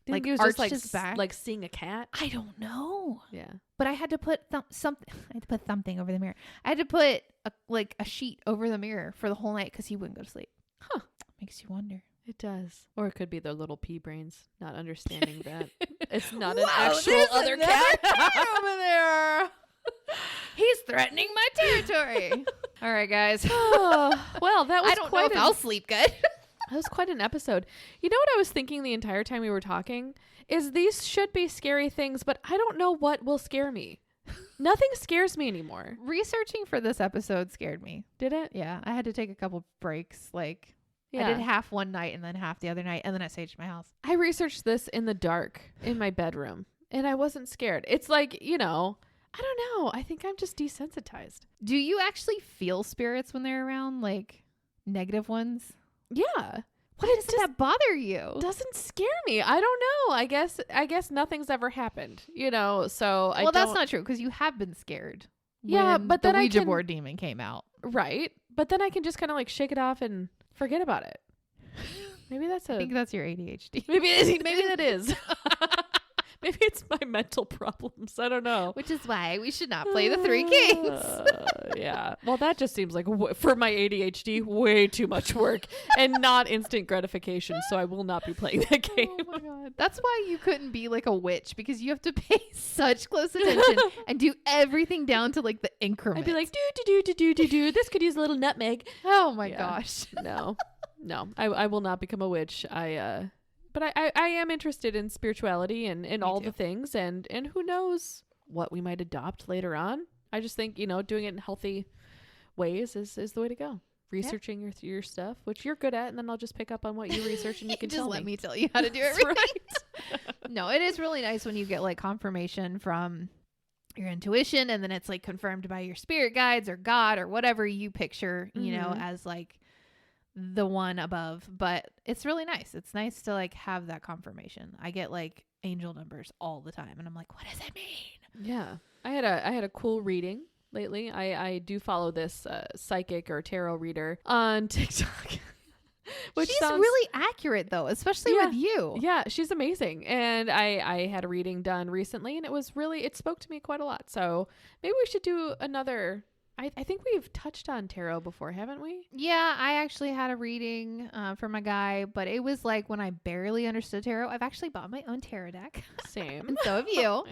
C: Like, he was
A: arched
C: just
A: his back.
C: like seeing a cat.
A: I don't know.
C: Yeah.
A: But I had to put something. I had to put something over the mirror. I had to put a sheet over the mirror for the whole night because he wouldn't go to sleep.
C: Huh.
A: Makes you wonder.
C: It does. Or it could be their little pea brains not understanding that it's not an
A: Wow,
C: actual
A: there's
C: other
A: another
C: cat
A: cat
C: over there.
A: He's threatening my territory. All right, guys.
C: Well, that was
A: I don't know if I'll sleep good.
C: That was quite an episode. You know what I was thinking the entire time we were talking is these should be scary things, but I don't know what will scare me. Nothing scares me anymore.
A: Researching for this episode scared me.
C: Did it?
A: Yeah, I had to take a couple breaks. Like,
C: Yeah.
A: I did half one night and then half the other night, and then I saged my house.
C: I researched this in the dark in my bedroom, and I wasn't scared. It's like, you know, I don't know. I think I'm just desensitized.
A: Do you actually feel spirits when they're around, like negative ones?
C: Yeah.
A: Why doesn't that bother you?
C: Doesn't scare me. I don't know. I guess nothing's ever happened, so
A: well, that's not true because you have been scared.
C: Yeah,
A: when
C: but
A: the
C: then
A: Ouija board demon came out.
C: Right. But then I can just kind of like shake it off and forget about it. Maybe I think
A: that's your ADHD.
C: Maybe that is. Maybe it's my mental problems. I don't know.
A: Which is why we should not play the Three Kings.
C: Yeah. Well, that just seems like for my ADHD, way too much work and not instant gratification. So I will not be playing that game.
A: Oh my God. That's why you couldn't be like a witch, because you have to pay such close attention and do everything down to like the increment.
C: I'd be like, do. This could use a little nutmeg.
A: Oh my gosh.
C: No. I will not become a witch. But I am interested in spirituality and all the things and who knows what we might adopt later on. I just think, doing it in healthy ways is the way to go. Researching your stuff, which you're good at, and then I'll just pick up on what you research and you can
A: just let
C: me.
A: me tell you how to do everything. Right. No, it is really nice when you get like confirmation from your intuition, and then it's like confirmed by your spirit guides or God or whatever you picture, as like the one above. But it's really nice. It's nice to like have that confirmation. I get like angel numbers all the time and I'm like, what does it mean?
C: Yeah. I had a cool reading lately. I do follow this psychic or tarot reader on TikTok. Which
A: she's really accurate though, especially with you.
C: Yeah, she's amazing. And I had a reading done recently and it spoke to me quite a lot. So maybe we should do another. I think we've touched on tarot before, haven't we?
A: Yeah, I actually had a reading for my guy, but it was like when I barely understood tarot. I've actually bought my own tarot deck.
C: Same.
A: And so have you.
C: Yeah.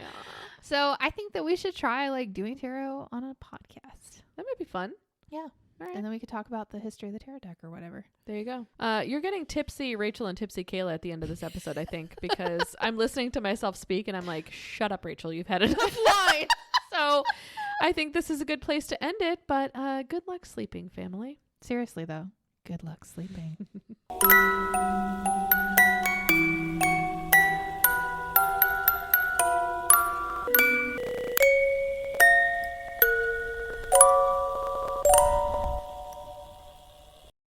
A: So I think that we should try like doing tarot on a podcast.
C: That might be fun.
A: Yeah. All right. And then we could talk about the history of the tarot deck or whatever.
C: There you go. You're getting tipsy Rachel and tipsy Kaila at the end of this episode, I think, because I'm listening to myself speak and I'm like, shut up, Rachel. You've had enough wine. So I think this is a good place to end it, but good luck sleeping, family.
A: Seriously, though. Good luck sleeping.